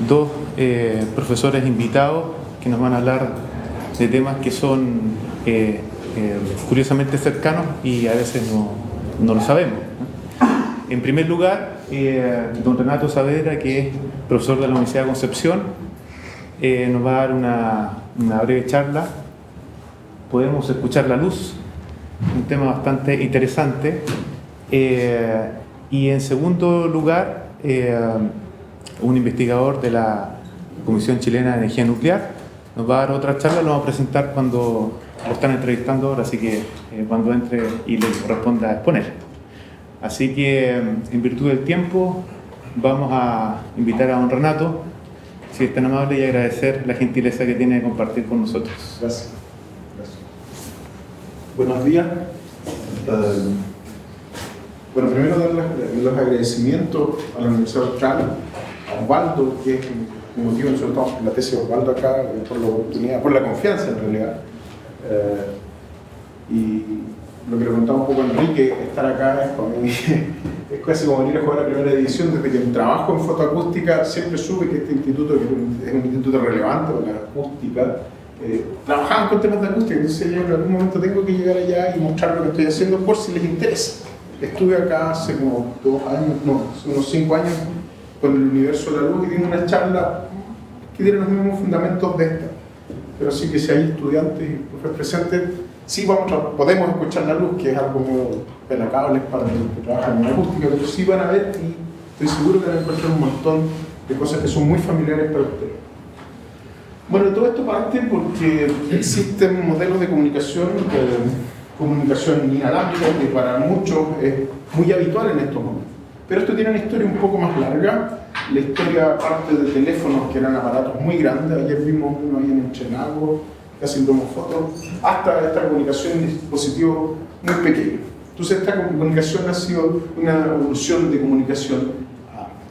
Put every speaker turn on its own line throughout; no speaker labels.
dos profesores invitados que nos van a hablar de temas que son curiosamente cercanos y a veces no lo sabemos. En primer lugar, don Renato Saavedra, que es profesor de la Universidad de Concepción, nos va a dar una breve charla. Podemos escuchar la luz, un tema bastante interesante. Y en segundo lugar, un investigador de la Comisión Chilena de Energía Nuclear nos va a dar otra charla. Lo vamos a presentar cuando lo están entrevistando ahora, así que cuando entre y le corresponda exponer. Así que, en virtud del tiempo, vamos a invitar a don Renato, si es tan amable, y agradecer la gentileza que tiene de compartir con nosotros.
Gracias. Buenos días. Bueno, primero dar los agradecimientos a la Universidad Austral, a Osvaldo, que es el motivo de nosotros la tesis de Osvaldo acá, por la oportunidad, por la confianza en realidad. Y lo que le contaba un poco a Enrique, estar acá es para mí es casi como venir a jugar la primera división. Desde que trabajo en fotoacústica siempre supe que este instituto es un instituto relevante para la acústica. Trabajaban con temas de acústica, entonces yo en algún momento tengo que llegar allá y mostrar lo que estoy haciendo por si les interesa. Estuve acá hace como 2 años, no, unos 5 años con el Universo de la Luz y dimos una charla que tiene los mismos fundamentos de esta. Pero sí que si hay estudiantes y profesores presentes, sí podemos escuchar la luz, que es algo muy pelacable para los que trabajan en acústica, pero sí van a ver y estoy seguro que van a encontrar un montón de cosas que son muy familiares para ustedes. Bueno, todo esto parte porque existen modelos de comunicación inalámbrica, que para muchos es muy habitual en estos momentos. Pero esto tiene una historia un poco más larga. La historia parte de teléfonos que eran aparatos muy grandes. Ayer vimos uno ahí en Entrenago, casi tomó fotos, hasta esta comunicación en dispositivos muy pequeños. Entonces esta comunicación ha sido una evolución de comunicación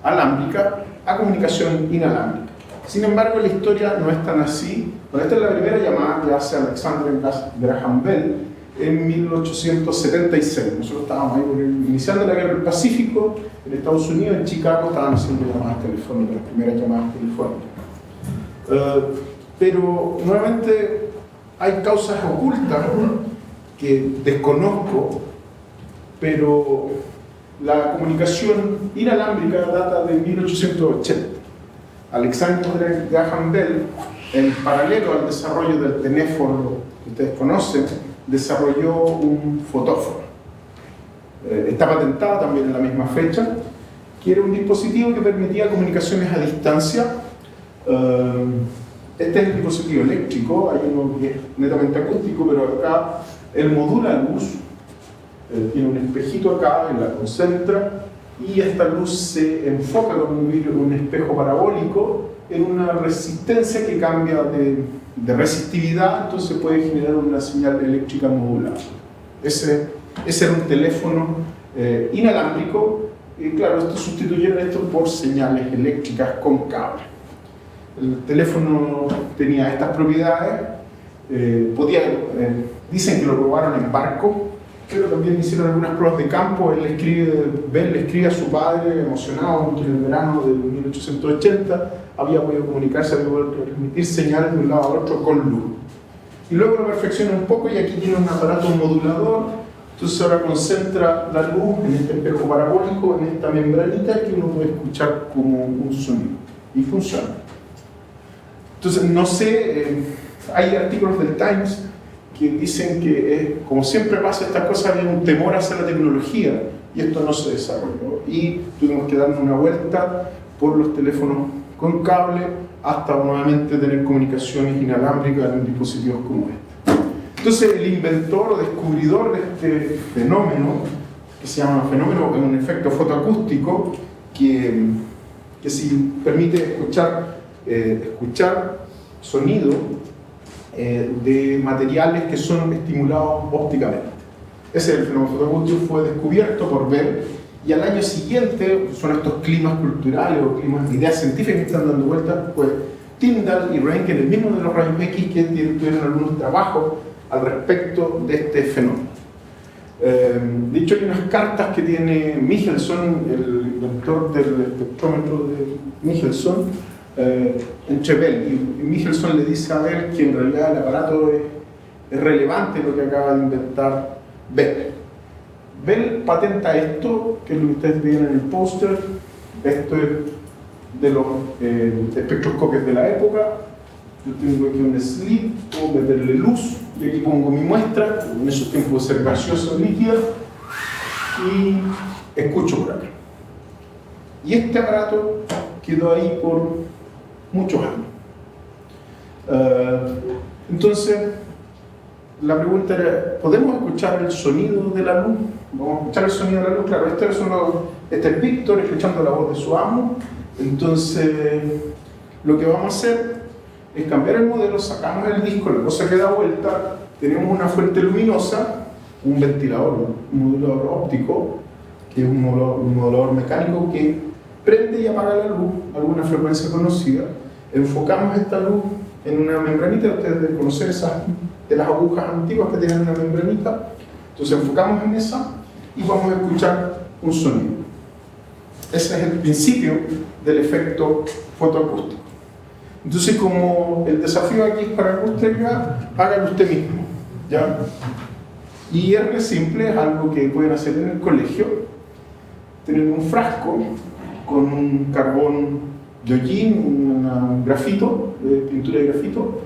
alámbrica a comunicación inalámbrica. Sin embargo, la historia no es tan así. Bueno, esta es la primera llamada que hace Alexander Graham Bell en 1876. Nosotros estábamos ahí iniciando la guerra del Pacífico en Estados Unidos. En Chicago estaban haciendo llamadas telefónicas, las primeras llamadas telefónicas. Pero nuevamente hay causas ocultas que desconozco, pero la comunicación inalámbrica data de 1880. Alexander Graham Bell, en paralelo al desarrollo del teléfono que ustedes conocen, desarrolló un fotófono. Está patentado también en la misma fecha, que era un dispositivo que permitía comunicaciones a distancia. Este es el dispositivo eléctrico, hay uno que es netamente acústico, pero acá él modula la luz, tiene un espejito acá, él la concentra, y esta luz se enfoca con un espejo parabólico en una resistencia que cambia de resistividad, entonces puede generar una señal eléctrica modulada. Ese era un teléfono inalámbrico, y claro, sustituyeron esto por señales eléctricas con cable. El teléfono tenía estas propiedades, dicen que lo probaron en barco, pero también hicieron algunas pruebas de campo. Bell le escribe a su padre, emocionado, que en el verano de 1880 había podido comunicarse, había podido transmitir señales de un lado a otro con luz. Y luego lo perfecciona un poco y aquí tiene un aparato modulador, entonces ahora concentra la luz en este espejo parabólico, en esta membranita, que uno puede escuchar como un sonido, y funciona. Entonces, no sé, hay artículos del Times que dicen que, como siempre pasa estas cosas, había un temor hacia la tecnología y esto no se desarrolló. Y tuvimos que darnos una vuelta por los teléfonos con cable hasta nuevamente tener comunicaciones inalámbricas en dispositivos como este. Entonces, el inventor o descubridor de este fenómeno, que se llama fenómeno, es un efecto fotoacústico que sí permite escuchar sonido de materiales que son estimulados ópticamente. Ese es el fenómeno fotoacústico, fue descubierto por Bell, y al año siguiente son estos climas culturales o climas de ideas científicas que están dando vueltas, pues Tyndall y Röntgen, el mismo de los rayos X, que tuvieron algunos trabajos al respecto de este fenómeno. De hecho, hay unas cartas que tiene Michelson, el inventor del espectrómetro de Michelson, entre Bell y Michelson le dice a Bell que en realidad el aparato es relevante lo que acaba de inventar Bell. Bell patenta esto, que es lo que ustedes ven en el póster. Esto es de los espectroscopios de la época. Yo tengo aquí un slip, puedo meterle luz, y aquí pongo mi muestra, en esos tiempos de ser gaseosa o líquida, y escucho por acá. Y este aparato quedó ahí por muchos años. Entonces, la pregunta era, ¿podemos escuchar el sonido de la luz? ¿Vamos a escuchar el sonido de la luz? Claro, este es Víctor escuchando la voz de su amo. Entonces, lo que vamos a hacer es cambiar el modelo, sacamos el disco, la cosa que da vuelta, tenemos una fuente luminosa, un ventilador, un modulador óptico, que es un modulador mecánico que prende y apaga la luz a alguna frecuencia conocida. Enfocamos esta luz en una membranita, ustedes deben conocer esas de las agujas antiguas que tienen una membranita. Entonces enfocamos en esa y vamos a escuchar un sonido. Ese es el principio del efecto fotoacústico. Entonces, como el desafío aquí es para que usted hágalo usted mismo, ¿ya? Y es re simple, es algo que pueden hacer en el colegio. Tienen un frasco con un carbón de hollín, un grafito, de pintura de grafito,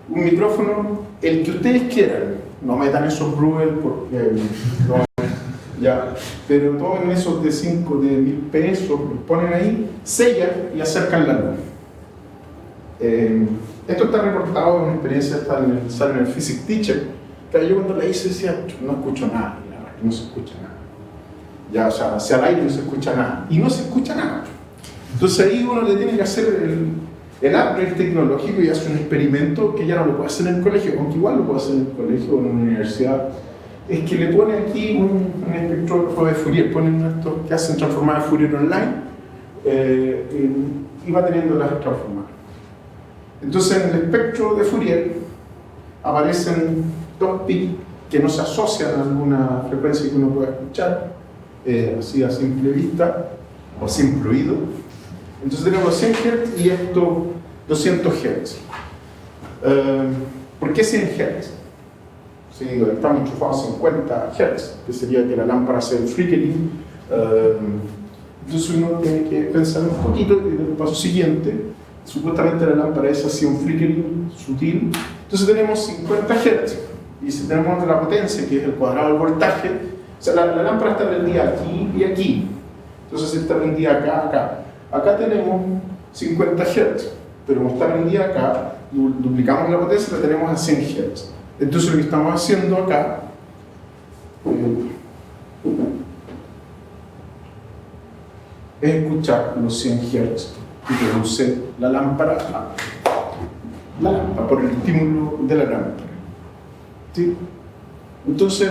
un micrófono, el que ustedes quieran. No metan esos Bruegel porque no, ya, pero tomen esos de 5, de 1000 pesos, los ponen ahí, sellan y acercan la luz. Esto está reportado en una experiencia, sale en el Physics Teacher, que yo cuando la hice decía, no escucho nada, la verdad, no se escucha nada. Ya, o sea, hacia el aire no se escucha nada, y no se escucha nada. Entonces ahí uno le tiene que hacer el upgrade tecnológico y hace un experimento que ya no lo puede hacer en el colegio, aunque igual lo puede hacer en el colegio o en una universidad. Es que le pone aquí un espectrógrafo de Fourier, ponen estos que hacen transformadas de Fourier online y va teniendo las transformadas. Entonces en el espectro de Fourier aparecen dos picos que no se asocian a alguna frecuencia que uno pueda escuchar, así a simple vista o sin ruido. Entonces tenemos 100 Hz y esto 200 Hz. ¿Por qué 100 Hz? Si estamos enchufados a 50 Hz, que sería que la lámpara hace el flickering. Entonces uno tiene que pensar un poquito y el paso siguiente, supuestamente la lámpara es así un flickering sutil. Entonces tenemos 50 Hz y si tenemos la potencia, que es el cuadrado del voltaje, o sea, la lámpara está prendida aquí y aquí. Entonces está prendida acá. Acá tenemos 50 Hz, pero como está prendida acá, duplicamos la potencia y la tenemos a 100 Hz. Entonces lo que estamos haciendo acá es escuchar los 100 Hz que produce la lámpara por el estímulo de la lámpara. ¿Sí? Entonces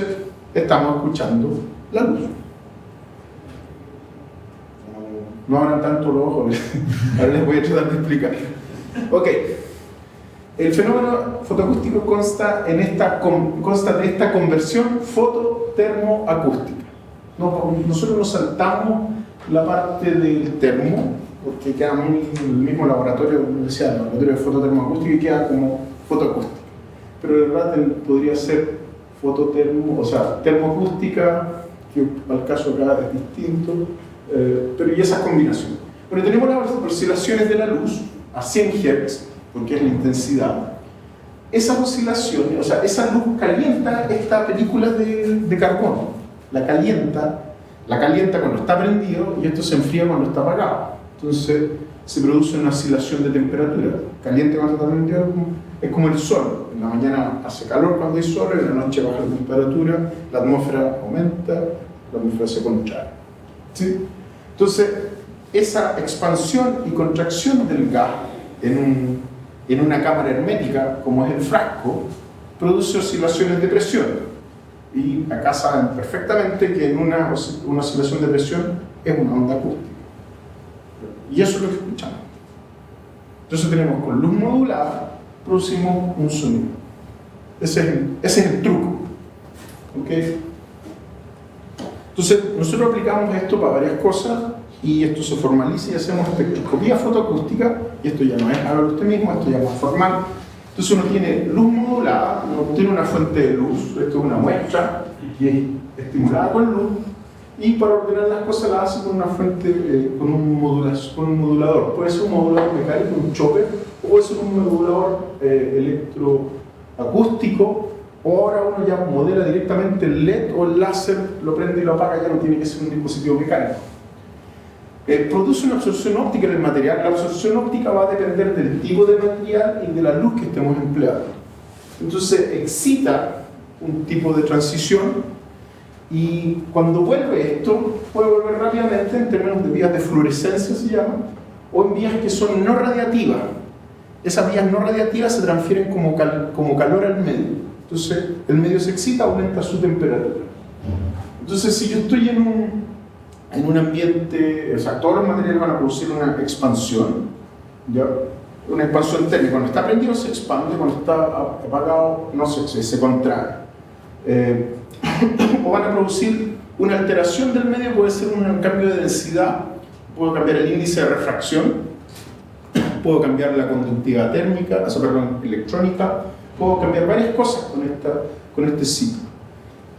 estamos escuchando la luz. No abran tanto los ojos, ahora les voy a tratar de explicar. Ok, el fenómeno fotoacústico consta de esta conversión fototermoacústica. Nosotros nos saltamos la parte del termo, porque queda muy en el mismo laboratorio, decía, el laboratorio de fototermoacústica, y queda como fotoacústica. Pero de verdad podría ser fototermo, o sea, termoacústica, que al caso acá es distinto. Pero y esas combinaciones. Pero tenemos las oscilaciones de la luz a 100 Hz, porque es la intensidad. Esas oscilaciones, o sea, esa luz calienta esta película de carbono. La calienta cuando está prendido y esto se enfría cuando está apagado. Entonces se produce una oscilación de temperatura. Caliente cuando está prendido es como el sol. En la mañana hace calor cuando hay sol, en la noche baja la temperatura, la atmósfera aumenta, la atmósfera se contrae. ¿Sí? Entonces, esa expansión y contracción del gas en una cámara hermética, como es el frasco, produce oscilaciones de presión. Y acá saben perfectamente que en una oscilación de presión es una onda acústica. Y eso es lo que escuchamos. Entonces tenemos con luz modulada, producimos un sonido. Ese es el truco. ¿Okay? Entonces, nosotros aplicamos esto para varias cosas y esto se formaliza y hacemos espectroscopía fotoacústica, y esto ya no es hágalo usted mismo, esto ya es más formal. Entonces uno tiene luz modulada, uno tiene una fuente de luz, esto es una muestra y es estimulada con luz, y para ordenar las cosas las hace con una fuente, con un modulador. Puede ser un modulador mecánico, un chopper, o puede ser un modulador electroacústico, o ahora uno ya modela directamente el LED o el láser, lo prende y lo apaga, ya no tiene que ser un dispositivo mecánico. Produce una absorción óptica en el material. La absorción óptica va a depender del tipo de material y de la luz que estemos empleando. Entonces excita un tipo de transición, y cuando vuelve esto, puede volver rápidamente en términos de vías de fluorescencia, se llaman, o en vías que son no radiativas. Esas vías no radiativas se transfieren como calor al medio. Entonces el medio se excita, aumenta su temperatura. Entonces si yo estoy en un ambiente, o sea, todos los materiales van a producir una expansión, ¿ya? Una expansión térmica. Cuando está prendido se expande, cuando está apagado no se contrae. O van a producir una alteración del medio, puede ser un cambio de densidad, puedo cambiar el índice de refracción, puedo cambiar la conductividad térmica, o sea, perdón, electrónica, puedo cambiar varias cosas con este ciclo.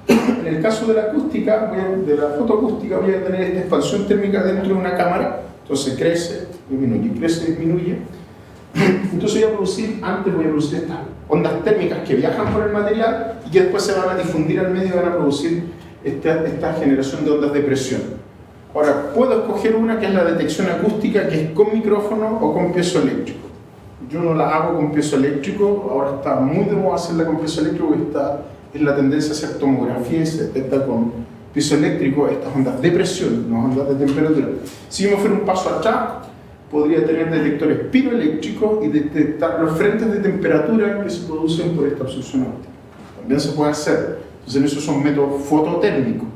En el caso de la acústica, de la fotoacústica, voy a tener esta expansión térmica dentro de una cámara, entonces crece, disminuye. Entonces antes voy a producir estas ondas térmicas que viajan por el material y que después se van a difundir al medio y van a producir esta generación de ondas de presión. Ahora, puedo escoger una que es la detección acústica, que es con micrófono o con piezoeléctrico. Yo no la hago con piezoeléctrico, ahora está muy de moda hacerla con piezoeléctrico, porque es la tendencia a hacer tomografía y se detecta con piezoeléctrico estas ondas de presión, no ondas de temperatura. Si yo me fuera un paso atrás, podría tener detectores piroeléctricos y detectar los frentes de temperatura que se producen por esta absorción óptica. También se puede hacer. Entonces, esos son métodos fototérmicos.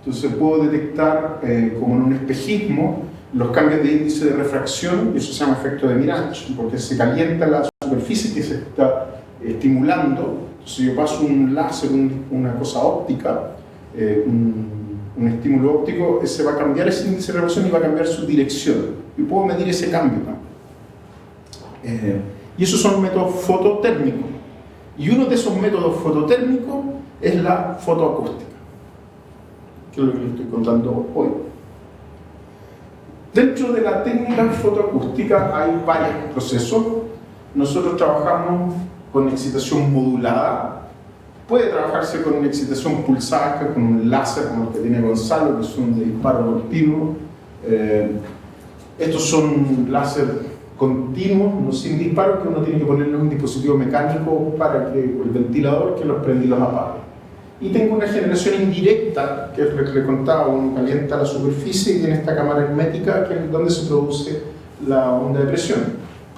Entonces, puedo detectar, como en un espejismo, los cambios de índice de refracción, y eso se llama efecto de Mirage, porque se calienta la superficie que se está estimulando. Entonces, yo paso un láser, una cosa óptica, un estímulo óptico, se va a cambiar ese índice de refracción y va a cambiar su dirección. Y puedo medir ese cambio también. Y esos son métodos fototérmicos. Y uno de esos métodos fototérmicos es la fotoacústica, que es lo que les estoy contando hoy. Dentro de la técnica fotoacústica hay varios procesos. Nosotros trabajamos con excitación modulada. Puede trabajarse con una excitación pulsada, con un láser como el que tiene Gonzalo, que son de disparo continuo. Estos son láser continuos, no sin disparo, que uno tiene que ponerle un dispositivo mecánico para que el ventilador que los prende y los apague. Y tengo una generación indirecta, que es lo que le contaba, uno calienta la superficie y tiene esta cámara hermética que es donde se produce la onda de presión.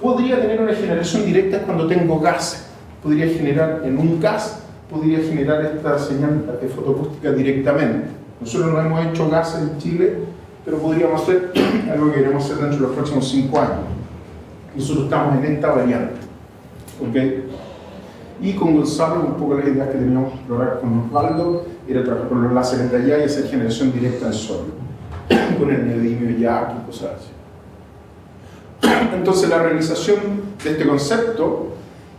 Podría tener una generación directa cuando tengo gases. Podría generar en un gas, podría generar esta señal de fotoacústica directamente. Nosotros no hemos hecho gases en Chile, pero podríamos hacer algo que queremos hacer dentro de los próximos 5 años. Nosotros estamos en esta variante. ¿Okay? Y con Gonzalo, un poco las ideas que teníamos que lograr con Osvaldo era trabajar con los láseres de allá y hacer generación directa en sólido, con el neodimio YAG y cosas así. Entonces, la realización de este concepto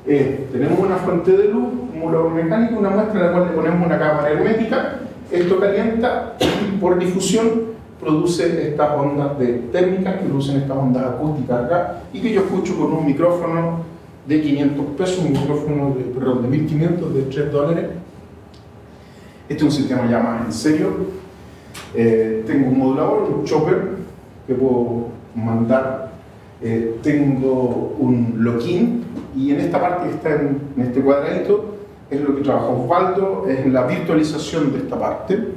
es: tenemos una fuente de luz, un modulador mecánico, una muestra en la cual le ponemos una cámara hermética, esto calienta y por difusión produce estas ondas térmicas que producen estas ondas acústicas acá y que yo escucho con un micrófono de 500 pesos, un micrófono de 1500, de $3. Este es un sistema ya más en serio. Tengo un modulador, un chopper que puedo mandar. Tengo un lock-in y en esta parte que está en este cuadradito es lo que trabaja Osvaldo, es la virtualización de esta parte.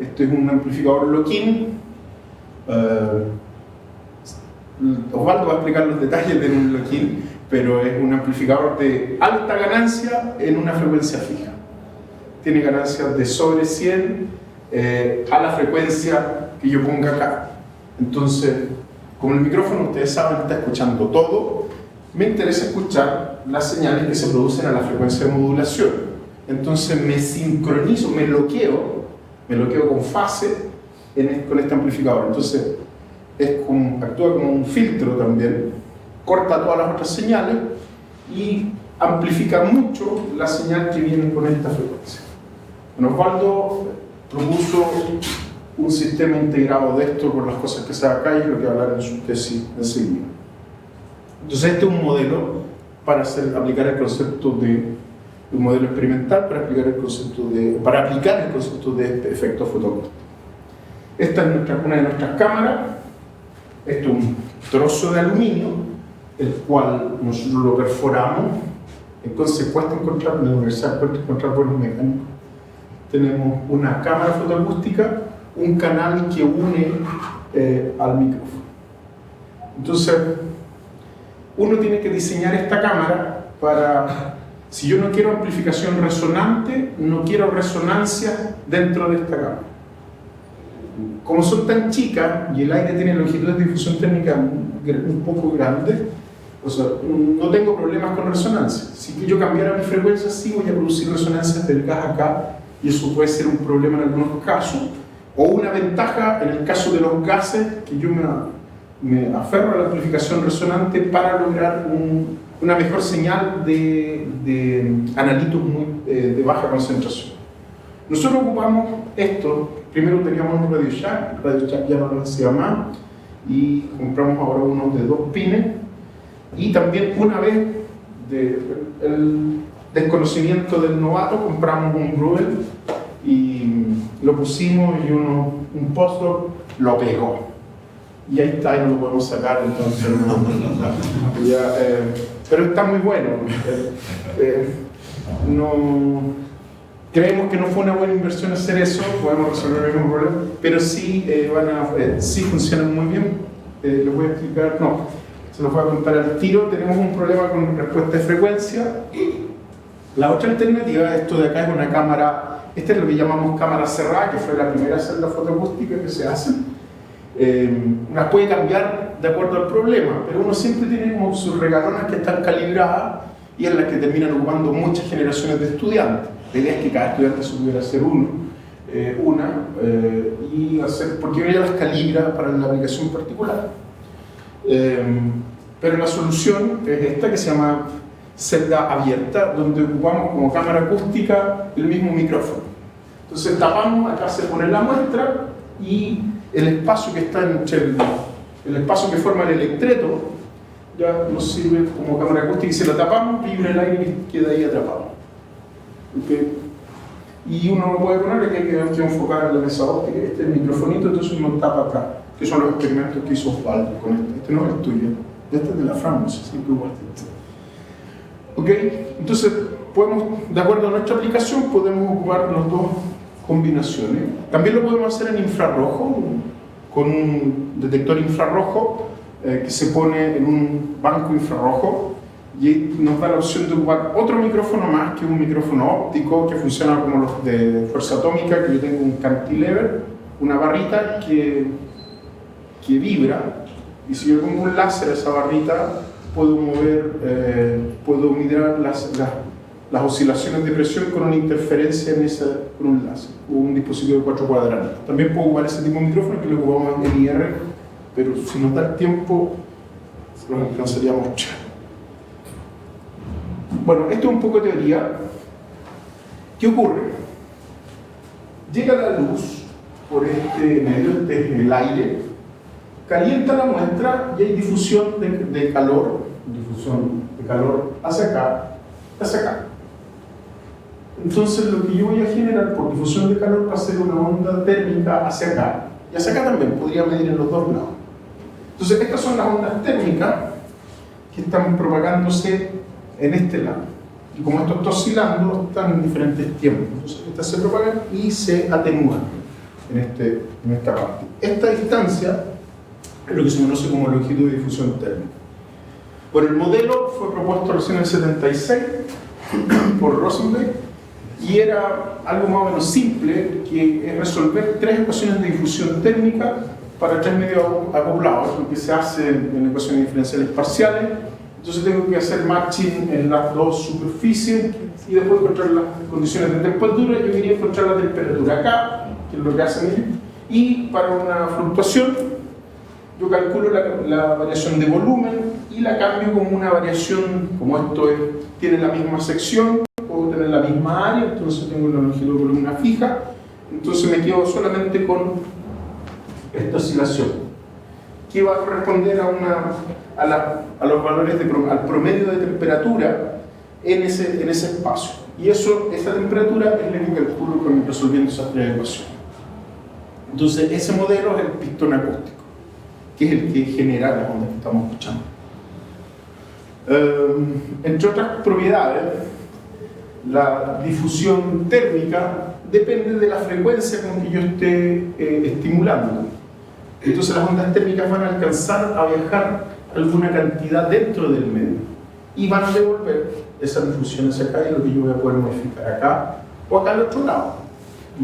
Este es un amplificador lock-in. Osvaldo va a explicar los detalles de un lock-in, pero es un amplificador de alta ganancia en una frecuencia fija. Tiene ganancias de sobre 100 a la frecuencia que yo ponga acá. Entonces, como el micrófono, ustedes saben, está escuchando todo, me interesa escuchar las señales que se producen a la frecuencia de modulación. Entonces me sincronizo, me bloqueo con fase con este amplificador. Entonces, actúa como un filtro también, corta todas las otras señales y amplifica mucho la señal que viene con esta frecuencia. Bueno, Osvaldo propuso un sistema integrado de esto por las cosas que sabe acá y lo que va a hablar en su tesis enseguida. Entonces este es un modelo para aplicar el concepto de un modelo experimental para aplicar el concepto de efecto fotoacústico. Esta es una de nuestras cámaras. Esto es un trozo de aluminio, el cual nosotros lo perforamos. Entonces cuesta encontrar, en la universidad cuesta encontrar buenos mecánicos. Tenemos una cámara fotoacústica, un canal que une al micrófono. Entonces, uno tiene que diseñar esta cámara para, si yo no quiero amplificación resonante, no quiero resonancia dentro de esta cámara. Como son tan chicas y el aire tiene longitudes de difusión térmica un poco grandes, o sea, no tengo problemas con resonancia. Si yo cambiara mi frecuencia, sí voy a producir resonancias del gas acá, y eso puede ser un problema en algunos casos, o una ventaja en el caso de los gases, que yo me aferro a la amplificación resonante para lograr una mejor señal de analitos de baja concentración. Nosotros ocupamos esto. Primero teníamos un Radio Shack ya no lo hacía más, y compramos ahora unos de 2 pines, y también una vez el desconocimiento del novato compramos un Rubel y lo pusimos y un postdoc lo pegó. Y ahí está, y no lo podemos sacar, entonces pero está muy bueno. Creemos que no fue una buena inversión hacer eso, podemos resolver el mismo problema, pero sí, sí funcionan muy bien. Les voy a explicar, se los voy a contar al tiro. Tenemos un problema con respuesta de frecuencia. La otra alternativa, esto de acá es una cámara, esta es lo que llamamos cámara cerrada, que fue la primera celda fotoacústica que se hace. Las puede cambiar de acuerdo al problema, pero uno siempre tiene como sus regalonas que están calibradas y en las que terminan ocupando muchas generaciones de estudiantes. La idea es que cada estudiante se pudiera hacer y hacer, porque uno ya las calibra para la aplicación particular. Pero la solución es esta, que se llama celda abierta, donde ocupamos como cámara acústica el mismo micrófono. Entonces tapamos, acá se pone la muestra, y el espacio que está entre el espacio que forma el electreto ya nos sirve como cámara acústica, y si la tapamos, vibra el aire y queda ahí atrapado. ¿Okay? Y uno lo puede poner, que hay que enfocar en la mesa óptica, este es el microfonito, entonces uno tapa acá, que son los experimentos que hizo Osvaldo con este. Este no es el tuyo, este es de la Francia, así que igual este. ¿Ok? Entonces, de acuerdo a nuestra aplicación, podemos ocupar las dos combinaciones. También lo podemos hacer en infrarrojo, con un detector infrarrojo que se pone en un banco infrarrojo, y nos da la opción de ocupar otro micrófono más, que un micrófono óptico que funciona como los de fuerza atómica, que yo tengo un cantilever, una barrita que vibra, y si yo pongo un láser a esa barrita, puedo mirar las oscilaciones de presión con una interferencia con un láser o un dispositivo de 4 cuadrantes. También puedo ocupar ese tipo de micrófono, que lo ocupamos en IR, pero si nos da el tiempo, nos alcanzaría mucho. Bueno, esto es un poco de teoría. ¿Qué ocurre? Llega la luz por este medio, este es el aire, calienta la muestra y hay difusión de calor hacia acá, hacia acá. Entonces lo que yo voy a generar por difusión de calor va a ser una onda térmica hacia acá, y hacia acá también, podría medir en los dos lados. Entonces estas son las ondas térmicas que están propagándose en este lado, y como esto está oscilando, están en diferentes tiempos. Entonces estas se propagan y se atenúan en esta parte. Esta distancia es lo que se conoce como longitud de difusión térmica. Bueno, el modelo fue propuesto recién en el 76 por Rosenberg, y era algo más o menos simple, que es resolver 3 ecuaciones de difusión térmica para 3 medios acoplados, lo que se hace en ecuaciones diferenciales parciales. Entonces tengo que hacer matching en las dos superficies y después encontrar las condiciones de temperatura. Yo quería encontrar la temperatura acá, que es lo que hacen ellos, y para una fluctuación yo calculo la variación de volumen y la cambio como una variación, como esto tiene la misma sección, puedo tener la misma área, entonces tengo una longitud de columna fija, entonces me quedo solamente con esta oscilación, que va a corresponder a los valores al promedio de temperatura en ese espacio. Y esa temperatura es la que calculo resolviendo esas tres ecuaciones. Entonces, ese modelo es el pistón acústico, que es el que genera las ondas que estamos escuchando. Entre otras propiedades, la difusión térmica depende de la frecuencia con que yo esté estimulando. Entonces, las ondas térmicas van a alcanzar a viajar alguna cantidad dentro del medio y van a devolver esa difusión hacia acá, y lo que yo voy a poder modificar acá o acá al otro lado.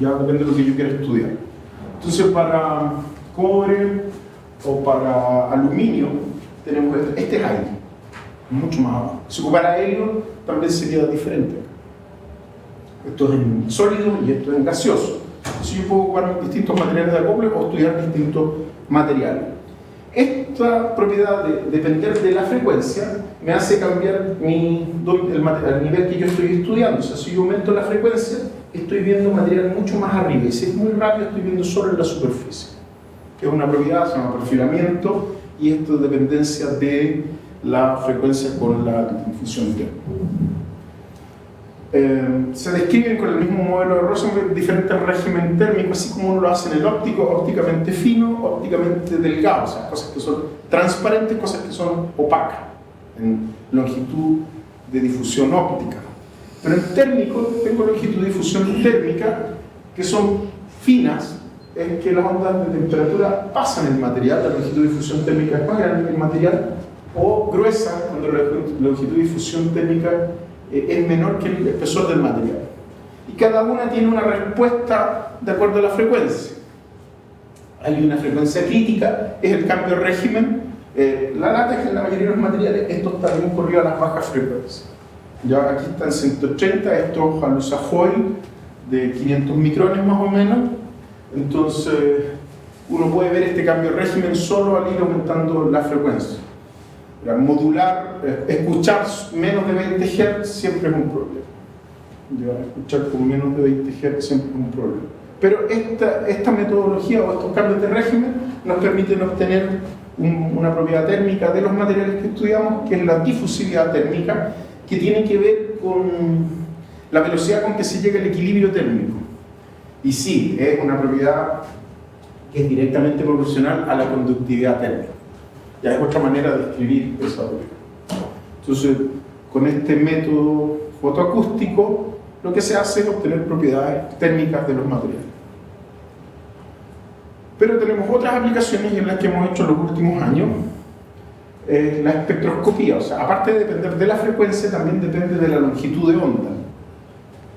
Ya depende de lo que yo quiera estudiar. Entonces, para cobre o para aluminio, tenemos este es aire, mucho más abajo. Si ocupara helio, también sería diferente. Esto es en sólido y esto es en gaseoso. Entonces, yo puedo ocupar distintos materiales de acople o estudiar distintos materiales. Esta propiedad de depender de la frecuencia me hace cambiar el nivel que yo estoy estudiando. O sea, si yo aumento la frecuencia, estoy viendo material mucho más arriba, y si es muy rápido, estoy viendo solo en la superficie, que es una propiedad, se llama perfilamiento, y esto es dependencia de la frecuencia con la difusión térmica. Se describen con el mismo modelo de Rosenberg diferentes regímenes térmicos, así como uno lo hace en el óptico, ópticamente fino, ópticamente delgado, o sea, cosas que son transparentes, cosas que son opacas, en longitud de difusión óptica. Pero en térmico tengo longitud de difusión térmica que son finas, es que las ondas de temperatura pasan el material, la longitud de difusión térmica es más grande que el material, o gruesa, cuando la longitud de difusión térmica es menor que el espesor del material. Y cada una tiene una respuesta de acuerdo a la frecuencia. Hay una frecuencia crítica, es el cambio de régimen. La lata es que en la mayoría de los materiales esto está bien corrido a las bajas frecuencias. Ya aquí está en 130, esto es alusa foil de 500 micrones más o menos. Entonces uno puede ver este cambio de régimen solo al ir aumentando la frecuencia. Modular, escuchar menos de 20 Hz siempre es un problema. Ya, escuchar con menos de 20 Hz siempre es un problema. Pero esta metodología o estos cambios de régimen nos permiten obtener una propiedad térmica de los materiales que estudiamos, que es la difusividad térmica, que tiene que ver con la velocidad con que se llega al equilibrio térmico. Y sí, es una propiedad que es directamente proporcional a la conductividad térmica. Ya es otra manera de escribir esa propiedad. Entonces, con este método fotoacústico, lo que se hace es obtener propiedades térmicas de los materiales. Pero tenemos otras aplicaciones en las que hemos hecho en los últimos años. La espectroscopía, o sea, aparte de depender de la frecuencia, también depende de la longitud de onda.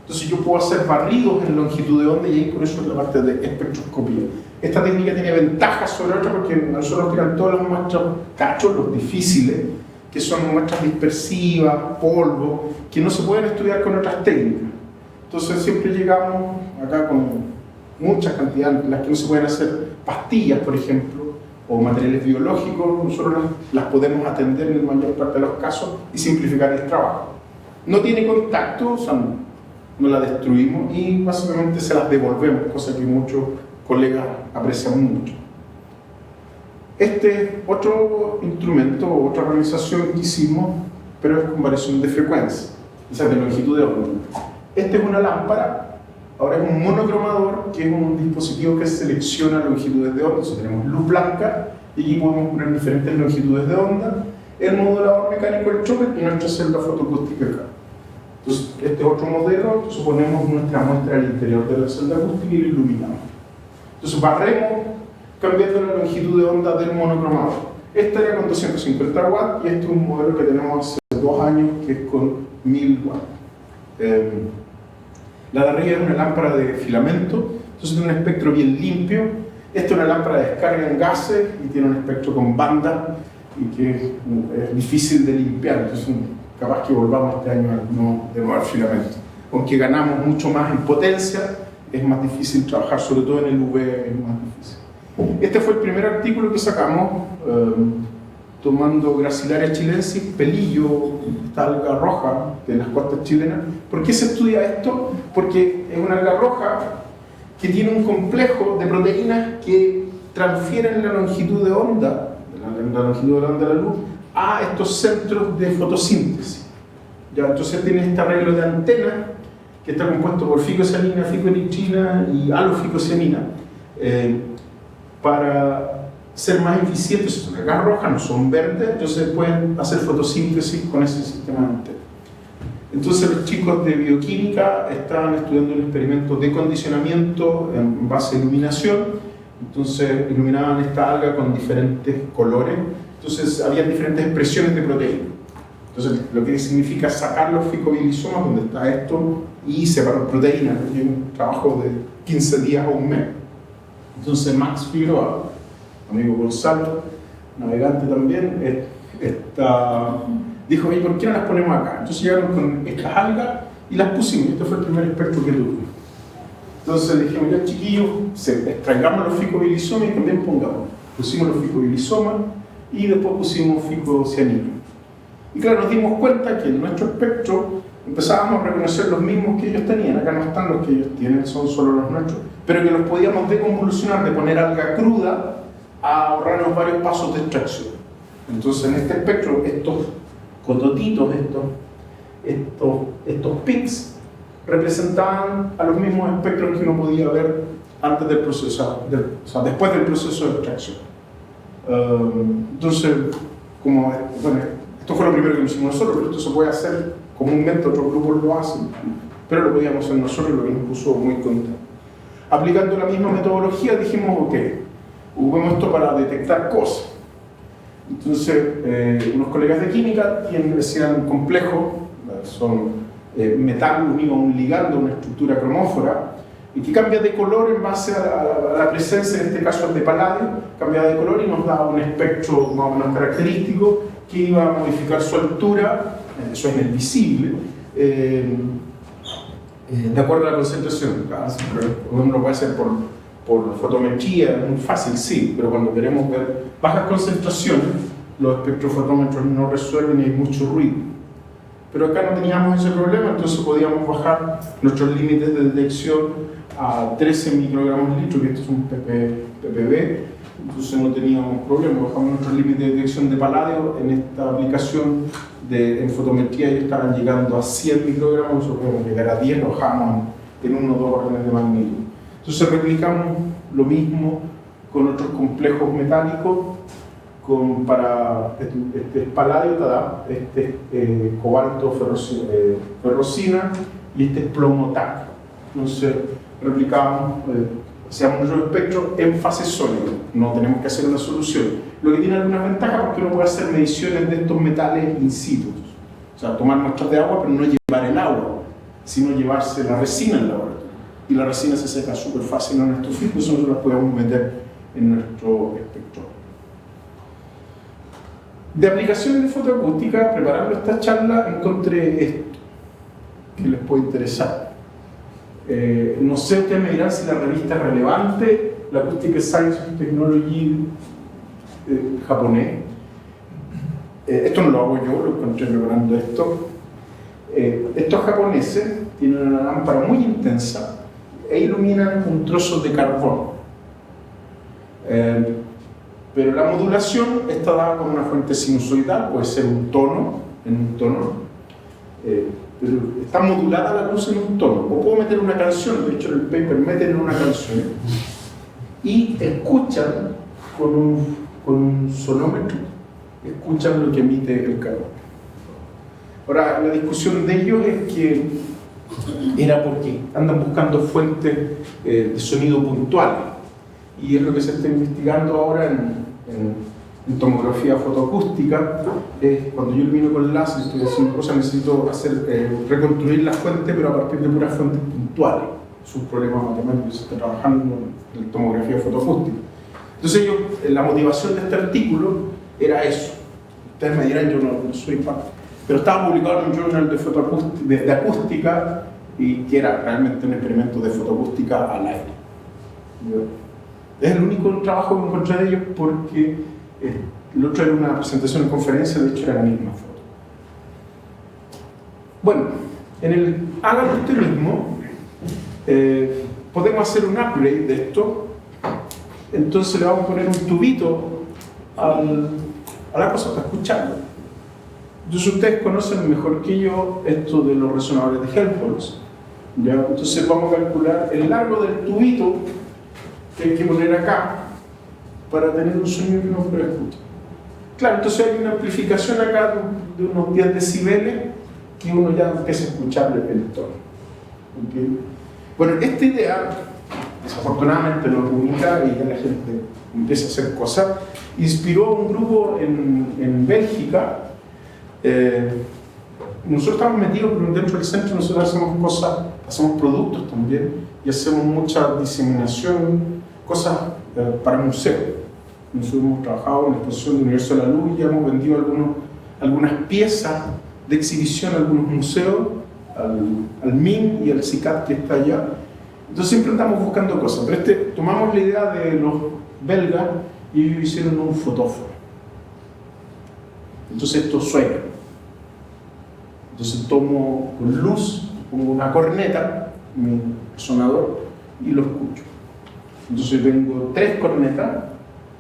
Entonces yo puedo hacer barridos en longitud de onda, y ahí por eso es la parte de espectroscopía. Esta técnica tiene ventajas sobre otra porque nosotros tenemos todas las muestras cachos, los difíciles, que son muestras dispersivas, polvo, que no se pueden estudiar con otras técnicas. Entonces siempre llegamos acá con muchas cantidades, las que no se pueden hacer pastillas, por ejemplo, o materiales biológicos, nosotros las podemos atender en la mayor parte de los casos y simplificar el trabajo. No tiene contacto, o sea, no la destruimos y básicamente se las devolvemos, cosa que muchos colegas aprecian mucho. Este es otro instrumento, otra realización que hicimos, pero es con variación de frecuencia, o sea, de longitud de onda. Este es una lámpara, ahora es un monocromador, que es un dispositivo que selecciona longitudes de onda. Entonces tenemos luz blanca y aquí podemos poner diferentes longitudes de onda, el modulador mecánico del chopper y nuestra celda fotoacústica acá. Entonces, este es otro modelo, suponemos nuestra muestra al interior de la celda acústica y la iluminamos. Entonces barremos cambiando la longitud de onda del monocromador. Esta era con 250 watts y este es un modelo que tenemos hace 2 años que es con 1000 watts. La de arriba es una lámpara de filamento, entonces tiene un espectro bien limpio. Esta es una lámpara de descarga en gases y tiene un espectro con banda y que es difícil de limpiar, entonces capaz que volvamos este año de nuevo al filamento. Aunque ganamos mucho más en potencia, es más difícil trabajar, sobre todo en el UV es más difícil. Este fue el primer artículo que sacamos, tomando Gracilaria chilensis, pelillo, esta alga roja de las costas chilenas. ¿Por qué se estudia esto? Porque es una alga roja que tiene un complejo de proteínas que transfieren la longitud de onda, la longitud de la onda de la luz, a estos centros de fotosíntesis. ¿Ya? Entonces tiene este arreglo de antena que está compuesto por ficocianina, ficoeritrina y aloficocianina, para ser más eficientes. Son algas rojas, no son verdes, entonces pueden hacer fotosíntesis con ese sistema de antena. Entonces los chicos de bioquímica estaban estudiando un experimento de condicionamiento en base a iluminación. Entonces iluminaban esta alga con diferentes colores. Entonces había diferentes expresiones de proteínas. Entonces lo que significa sacar los ficobilisomas, donde está esto, y separar proteínas. Es un trabajo de 15 días o un mes. Entonces Max Figueroa, amigo Gonzalo, navegante también, dijo, oye, ¿por qué no las ponemos acá? Entonces llegaron con estas algas y las pusimos. Este fue el primer espectro que tuvimos. Entonces le dijimos, ya chiquillos, extraigamos los ficobilisomas y también pongamos. Pusimos los ficobilisomas y después pusimos ficocianina. Y claro, nos dimos cuenta que en nuestro espectro empezábamos a reconocer los mismos que ellos tenían. Acá no están los que ellos tienen, son solo los nuestros. Pero que los podíamos deconvolucionar, de poner alga cruda a ahorrarnos varios pasos de extracción. Entonces en este espectro, estos cototitos, estos pics, representaban a los mismos espectros que uno podía ver antes del proceso, después del proceso de extracción. Entonces, bueno, esto fue lo primero que hicimos nosotros, pero esto se puede hacer comúnmente, otros grupos lo hacen, pero lo podíamos hacer nosotros, lo que nos puso muy contentos. Aplicando la misma metodología dijimos, ok, ocupemos esto para detectar cosas. Entonces, unos colegas de química decían complejo, son metal unido a un ligando, una estructura cromófora, y que cambia de color en base a la presencia, en este caso el de paladio, cambia de color y nos da un espectro más o menos característico que iba a modificar su altura, eso es el visible, de acuerdo a la concentración. Uno lo puede hacer por fotometría, es muy fácil, sí, pero cuando queremos ver bajas concentraciones, los espectrofotómetros no resuelven y hay mucho ruido. Pero acá no teníamos ese problema, entonces podíamos bajar nuestros límites de detección a 13 microgramos litro, que esto es un ppb, entonces no teníamos problema. Bajamos nuestros límites de detección de paladio. En esta aplicación en fotometría ellos estaban llegando a 100 microgramos, nosotros podemos llegar a 10, lo bajamos en 1 o 2 órdenes de magnitud. Entonces replicamos lo mismo con otros complejos metálicos, para este paladio, cobalto, ferrocina, y este es plomo TAC. Entonces replicamos, hacíamos nuestro espectro en fase sólida, no tenemos que hacer una solución. Lo que tiene algunas ventajas porque uno puede hacer mediciones de estos metales in situ, o sea, tomar muestras de agua, pero no llevar el agua, sino llevarse la resina en la laboratorio. Y la resina se seca súper fácil en nuestro filtro, eso nosotros las podemos meter en nuestro espectro. De aplicaciones de fotoacústica, preparando esta charla, encontré esto, que les puede interesar. No sé, ustedes me dirán si la revista es relevante, la Acoustic Science and Technology japonés. Esto no lo hago yo, lo encontré preparando esto. Estos japoneses tienen una lámpara muy intensa e iluminan un trozo de carbón. Pero la modulación está dada con una fuente sinusoidal, puede ser un tono, en un tono, pero está modulada la luz en un tono. O puedo meter una canción, de hecho en el paper meten una canción, y escuchan con un sonómetro, escuchan lo que emite el carbón. Ahora, la discusión de ellos es que era porque andan buscando fuentes de sonido puntuales, y es lo que se está investigando ahora en tomografía fotoacústica. Cuando yo ilumino con láser, estoy haciendo cosas, necesito reconstruir la fuente, pero a partir de puras fuentes puntuales. Es un problema matemático que se está trabajando en tomografía fotoacústica. Entonces la motivación de este artículo era eso. Ustedes me dirán, yo no soy parte, pero estaba publicado en un journal de acústica, y que era realmente un experimento de fotoacústica al aire. Es el único trabajo que encontré de ellos porque el otro era una presentación en conferencia, de hecho era la misma foto. Bueno, en el hágalo usted mismo, podemos hacer un upgrade de esto. Entonces le vamos a poner un tubito a la cosa para escucharlo. Entonces ustedes conocen mejor que yo esto de los resonadores de Helmholtz. ¿Ya? Entonces vamos a calcular el largo del tubito que hay que poner acá para tener un sonido que no lo escucha. Claro, entonces hay una amplificación acá de unos 10 decibeles que uno ya empieza a escuchar el tono. ¿Okay? Bueno, esta idea, desafortunadamente lo publica y ya la gente empieza a hacer cosas, inspiró a un grupo en Bélgica. Nosotros estamos metidos dentro del centro, nosotros hacemos cosas, hacemos productos también y hacemos mucha diseminación, cosas para museos. Nosotros hemos trabajado en la exposición de Universo de la Luz y ya hemos vendido algunas piezas de exhibición a algunos museos, al MIM y al CICAT que está allá. Entonces siempre andamos buscando cosas, pero tomamos la idea de los belgas y ellos hicieron un fotófono. Entonces esto suena. Entonces tomo con luz, pongo una corneta, mi sonador, y lo escucho. Entonces tengo 3 cornetas,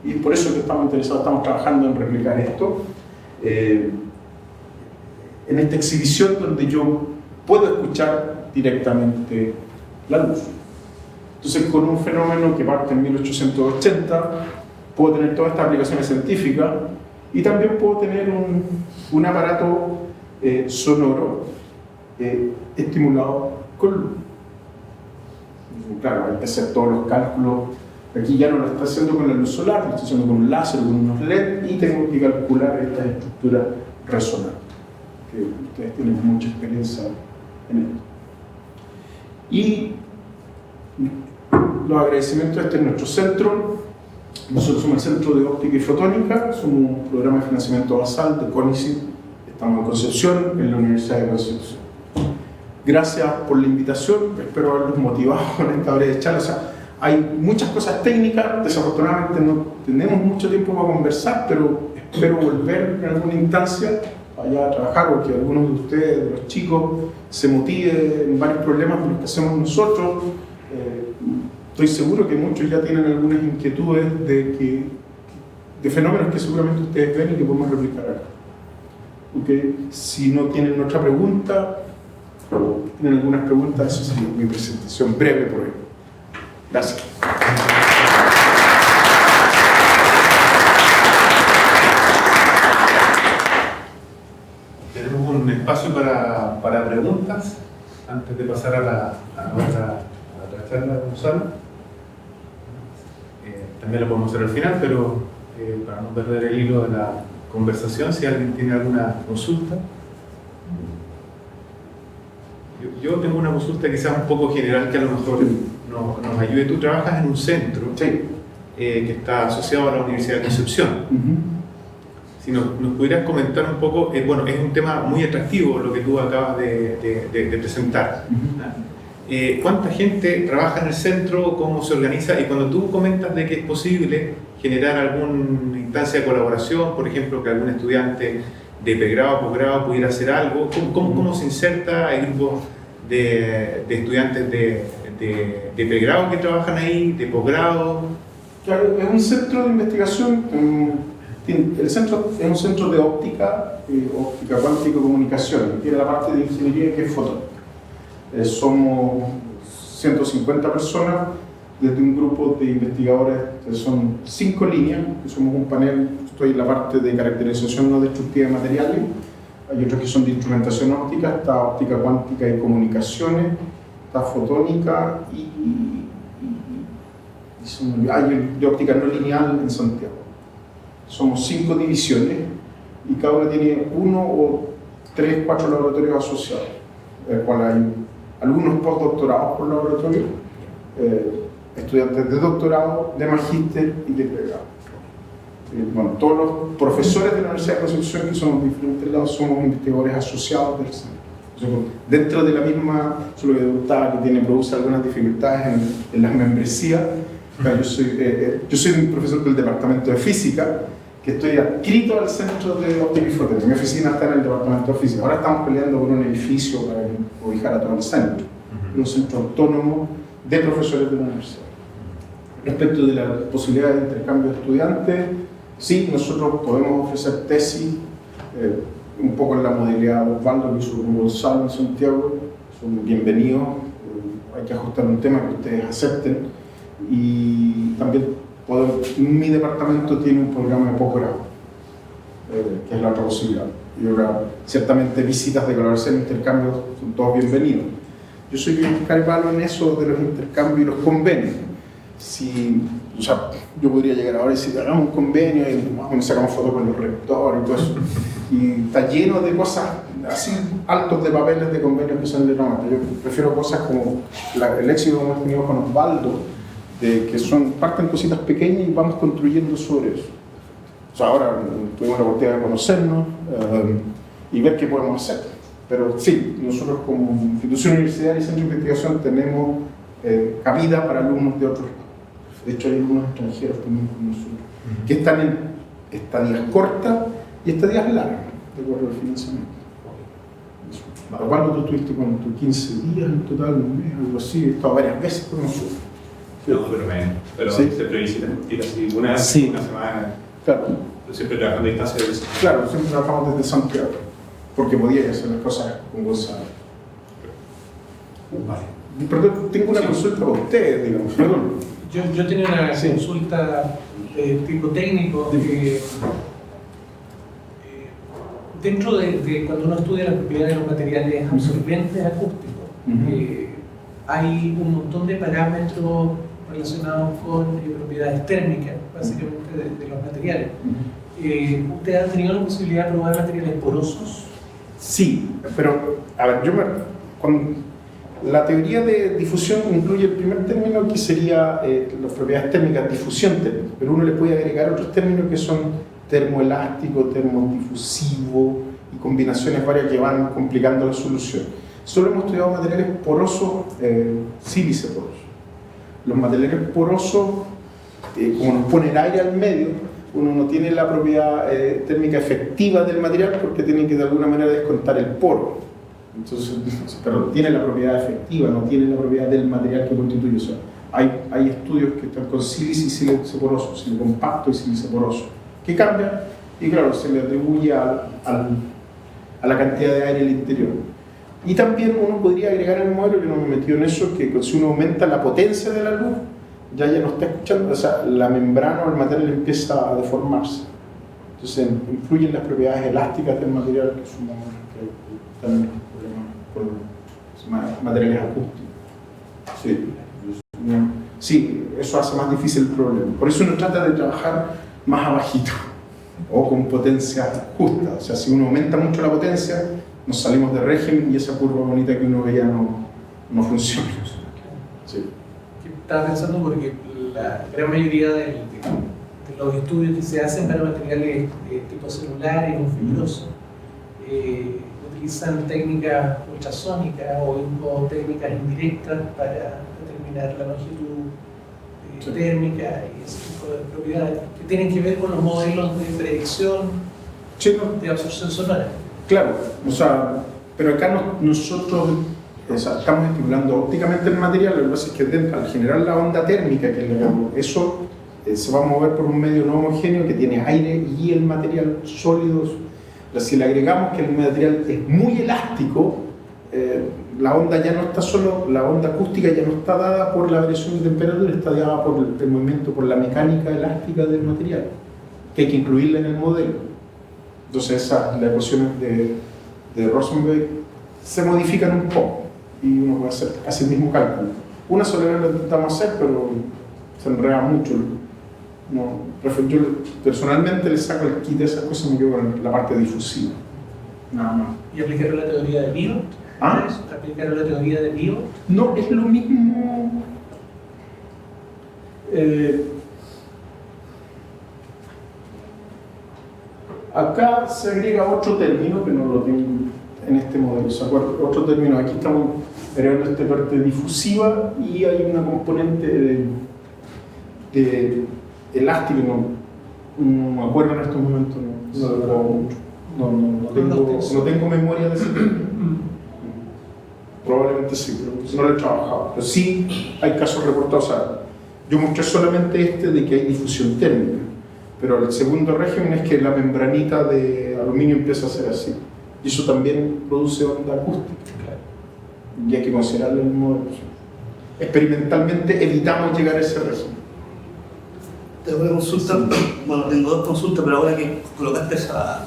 y por eso que estamos interesados, estamos trabajando en replicar esto. En esta exhibición donde yo puedo escuchar directamente la luz. Entonces, con un fenómeno que parte en 1880, puedo tener todas estas aplicaciones científicas y también puedo tener un aparato sonoro estimulado con luz. Claro, hay que hacer todos los cálculos. Aquí ya no lo está haciendo con la luz solar, lo estoy haciendo con un láser, con unos LED, y tengo que calcular esta estructura resonante, que ustedes tienen mucha experiencia en esto. Y los agradecimientos, este es nuestro centro. Nosotros somos el Centro de Óptica y Fotónica, somos un programa de financiamiento basal de CONICYT. Estamos en Concepción, en la Universidad de Concepción. Gracias por la invitación, espero haberlos motivado con esta breve charla. O sea, hay muchas cosas técnicas, desafortunadamente no tenemos mucho tiempo para conversar, pero espero volver en alguna instancia allá a trabajar, porque algunos de ustedes, de los chicos, se motiven en varios problemas de los que hacemos nosotros. Estoy seguro que muchos ya tienen algunas inquietudes de fenómenos que seguramente ustedes ven y que podemos replicar acá. Okay. Si no tienen otra pregunta, o tienen algunas preguntas, eso sería mi presentación breve por hoy. Gracias.
Tenemos un espacio para preguntas antes de pasar a la otra charla de Gonzalo. También lo podemos hacer al final, pero para no perder el hilo de la conversación, si alguien tiene alguna consulta. Yo tengo una consulta quizás un poco general que a lo mejor nos ayude. Tú trabajas en un centro que está asociado a la Universidad de Concepción. Si nos pudieras comentar un poco, bueno, es un tema muy atractivo lo que tú acabas de presentar. ¿Cuánta gente trabaja en el centro? ¿Cómo se organiza? Y cuando tú comentas de que es posible generar alguna instancia de colaboración, por ejemplo, que algún estudiante de pregrado o posgrado pudiera hacer algo, ¿cómo se inserta? ¿Hay grupos de estudiantes de pregrado que trabajan ahí, de posgrado?
Claro, es un centro de investigación. El centro es un centro de óptica cuántica y comunicación. Tiene la parte de ingeniería que es fotónica. Somos 150 personas desde un grupo de investigadores que son 5 líneas, que somos un panel. Estoy en la parte de caracterización no destructiva de materiales, hay otros que son de instrumentación óptica, está óptica cuántica y comunicaciones, está fotónica y hay de óptica no lineal en Santiago. Somos 5 divisiones y cada una tiene 1 o 3, 4 laboratorios asociados, el cual hay algunos postdoctorados por laboratorio, estudiantes de doctorado, de magíster y de pregrado. Bueno, todos los profesores de la Universidad de Concepción, que somos de diferentes lados, somos investigadores asociados del centro. Dentro de la misma, solo que produce algunas dificultades en las membresías, Yo soy un profesor del departamento de física, que estoy adscrito al centro de óptica y fotónica. Mi oficina está en el departamento de física. Ahora estamos peleando por un edificio para ubicar a todo el centro. Un centro autónomo de profesores de la universidad. Respecto de la posibilidad de intercambio de estudiantes, sí, nosotros podemos ofrecer tesis, un poco en la modalidad de Osvaldo, que hizo con Gonzalo en Santiago. Son bienvenidos, hay que ajustar un tema que ustedes acepten. Y también mi departamento tiene un programa de posgrado, que es la otra posibilidad. Y ahora, ciertamente, visitas de colaboración e intercambios son todos bienvenidos. Yo soy bien caripalo en eso de los intercambios y los convenios. O sea, yo podría llegar ahora y decir, hagamos un convenio y sacamos fotos con los rectores y todo eso. Y está lleno de cosas así, altos de papeles de convenios que son de norma. Yo prefiero cosas como el éxito que hemos tenido con Osvaldo, que parten cositas pequeñas y vamos construyendo sobre eso. O sea, ahora tuvimos la oportunidad de conocernos y ver qué podemos hacer. Pero sí, nosotros como institución universitaria y centro de investigación tenemos cabida para alumnos de otros lados. De hecho, hay algunos extranjeros también con nosotros, que están en estadías cortas y estadías largas, de acuerdo al financiamiento. ¿Cuándo tú estuviste con tus 15 días en total, un mes, algo así? He estado varias veces con nosotros.
No, pero menos. Pero
¿sí?
Siempre visitas así una semana.
Claro.
Siempre trabajando a distancia.
Claro, siempre trabajamos desde Santiago, porque podía hacer las cosas con Gonzalo.
Vale.
Perdón, tengo una consulta para ustedes, digamos. Perdón.
Yo tenía una consulta de tipo técnico. Dentro de cuando uno estudia las propiedades de los materiales absorbentes acústicos, hay un montón de parámetros relacionados con propiedades térmicas, básicamente, de los materiales. ¿Usted ha tenido la posibilidad de probar materiales porosos?
Sí, pero, a ver, la teoría de difusión incluye el primer término, que sería las propiedades térmicas, difusión térmica, pero uno le puede agregar otros términos que son termoelástico, termodifusivo y combinaciones varias que van complicando la solución. Solo hemos estudiado materiales porosos, sílice poroso. Los materiales porosos, como nos pone el aire al medio, uno no tiene la propiedad térmica efectiva del material porque tiene que de alguna manera descontar el poro. Entonces, pero tiene la propiedad efectiva, no tiene la propiedad del material que constituye. O sea, hay estudios que están con sílice y sílice poroso, sílice compacto y sílice poroso, que cambian y claro, se le atribuye a la cantidad de aire en el interior. Y también uno podría agregar en el modelo, yo no me he metido en eso, que si uno aumenta la potencia de la luz, ya no está escuchando, o sea, la membrana o el material empieza a deformarse. Entonces influyen las propiedades elásticas del material, que sumamos que están con los materiales acústicos. Sí, eso hace más difícil el problema. Por eso uno trata de trabajar más abajito o con potencia justa. O sea, si uno aumenta mucho la potencia, nos salimos de régimen y esa curva bonita que uno veía no funciona. Sí.
Estaba pensando porque la gran mayoría de los estudios que se hacen para materiales tipo celular y con fibroso utilizan técnicas ultrasónicas o técnicas indirectas para determinar la longitud térmica y ese tipo de propiedades que tienen que ver con los modelos de predicción de absorción sonora.
Claro, o sea, pero acá nosotros estamos estimulando ópticamente el material. Lo que pasa es que al generar la onda térmica que le damos, eso se va a mover por un medio no homogéneo que tiene aire y el material sólido. Si le agregamos que el material es muy elástico, la onda ya no está solo, la onda acústica ya no está dada por la variación de temperatura, está dada por el movimiento, por la mecánica elástica del material, que hay que incluirla en el modelo. Entonces las ecuaciones de Rosenberg se modifican un poco y uno puede hacer casi el mismo cálculo. Una sola vez lo intentamos hacer, pero se enreda mucho. Yo personalmente le saco el kit de esas cosas y me quedo con la parte difusiva. Nada más.
¿Y aplicaron la teoría de Biot? ¿Aplicaron la teoría de Biot?
No, es lo mismo. Acá se agrega otro término que no lo tengo en este modelo. O sea, otro término. Aquí estamos agregando esta parte difusiva y hay una componente de elástico, no me acuerdo en estos momentos, no tengo memoria de ese tema. Probablemente sí, pero no lo he trabajado. Pero sí hay casos reportados. O sea, yo mostré solamente de que hay difusión térmica, pero el segundo régimen es que la membranita de aluminio empieza a ser así. Y eso también produce onda acústica. Y hay que considerarlo en el modo de opción. Experimentalmente evitamos llegar a ese régimen.
Tengo una consulta, bueno, tengo dos consultas, pero ahora que colocaste esa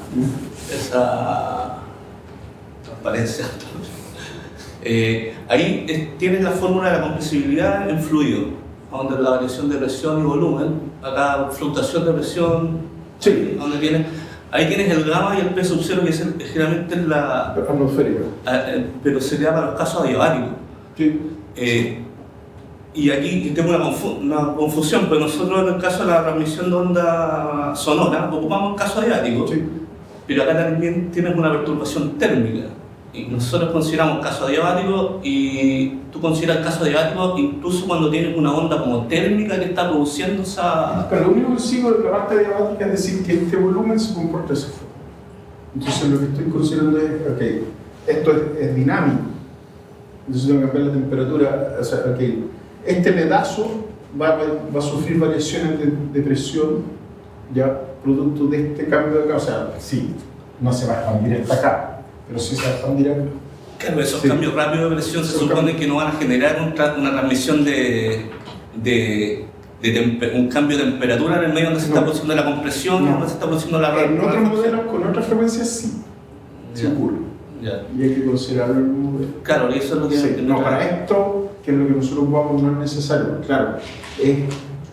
transparencia, ahí tienes la fórmula de la compresibilidad en fluido, donde la variación de presión y volumen, acá fluctuación de presión,
sí.
Ahí tienes el gamma y el P sub 0, que es generalmente la
atmosférica,
pero sería para los casos adiabáticos.
Sí.
Y aquí tengo una confusión, pero nosotros en el caso de la transmisión de onda sonora ocupamos el caso adiabático,
Sí.
pero acá también tienes una perturbación térmica. Y nosotros consideramos caso adiabático y tú consideras caso adiabático incluso cuando tienes una onda como térmica que está produciendo esa...
Pero lo único que sigo de la parte adiabática es decir que este volumen se comporta de esa forma. Entonces lo que estoy considerando es, ok, esto es dinámico, entonces tengo que cambiar la temperatura, o sea, ok, este pedazo va a sufrir variaciones de presión ya producto de este cambio de acá, o sea, sí, no se va a expandir hasta acá. Pero si se expandirá.
Claro, esos cambios rápidos de presión se supone que no van a generar una transmisión un cambio de temperatura en el medio donde se está produciendo la compresión y donde se está produciendo la
en otros modelos con otras frecuencias sí ocurre. Y hay que considerarlo en un modelo.
Claro, y eso es lo que...
Sí, no, para esto, que es lo que nosotros ocupamos, no es necesario. Claro,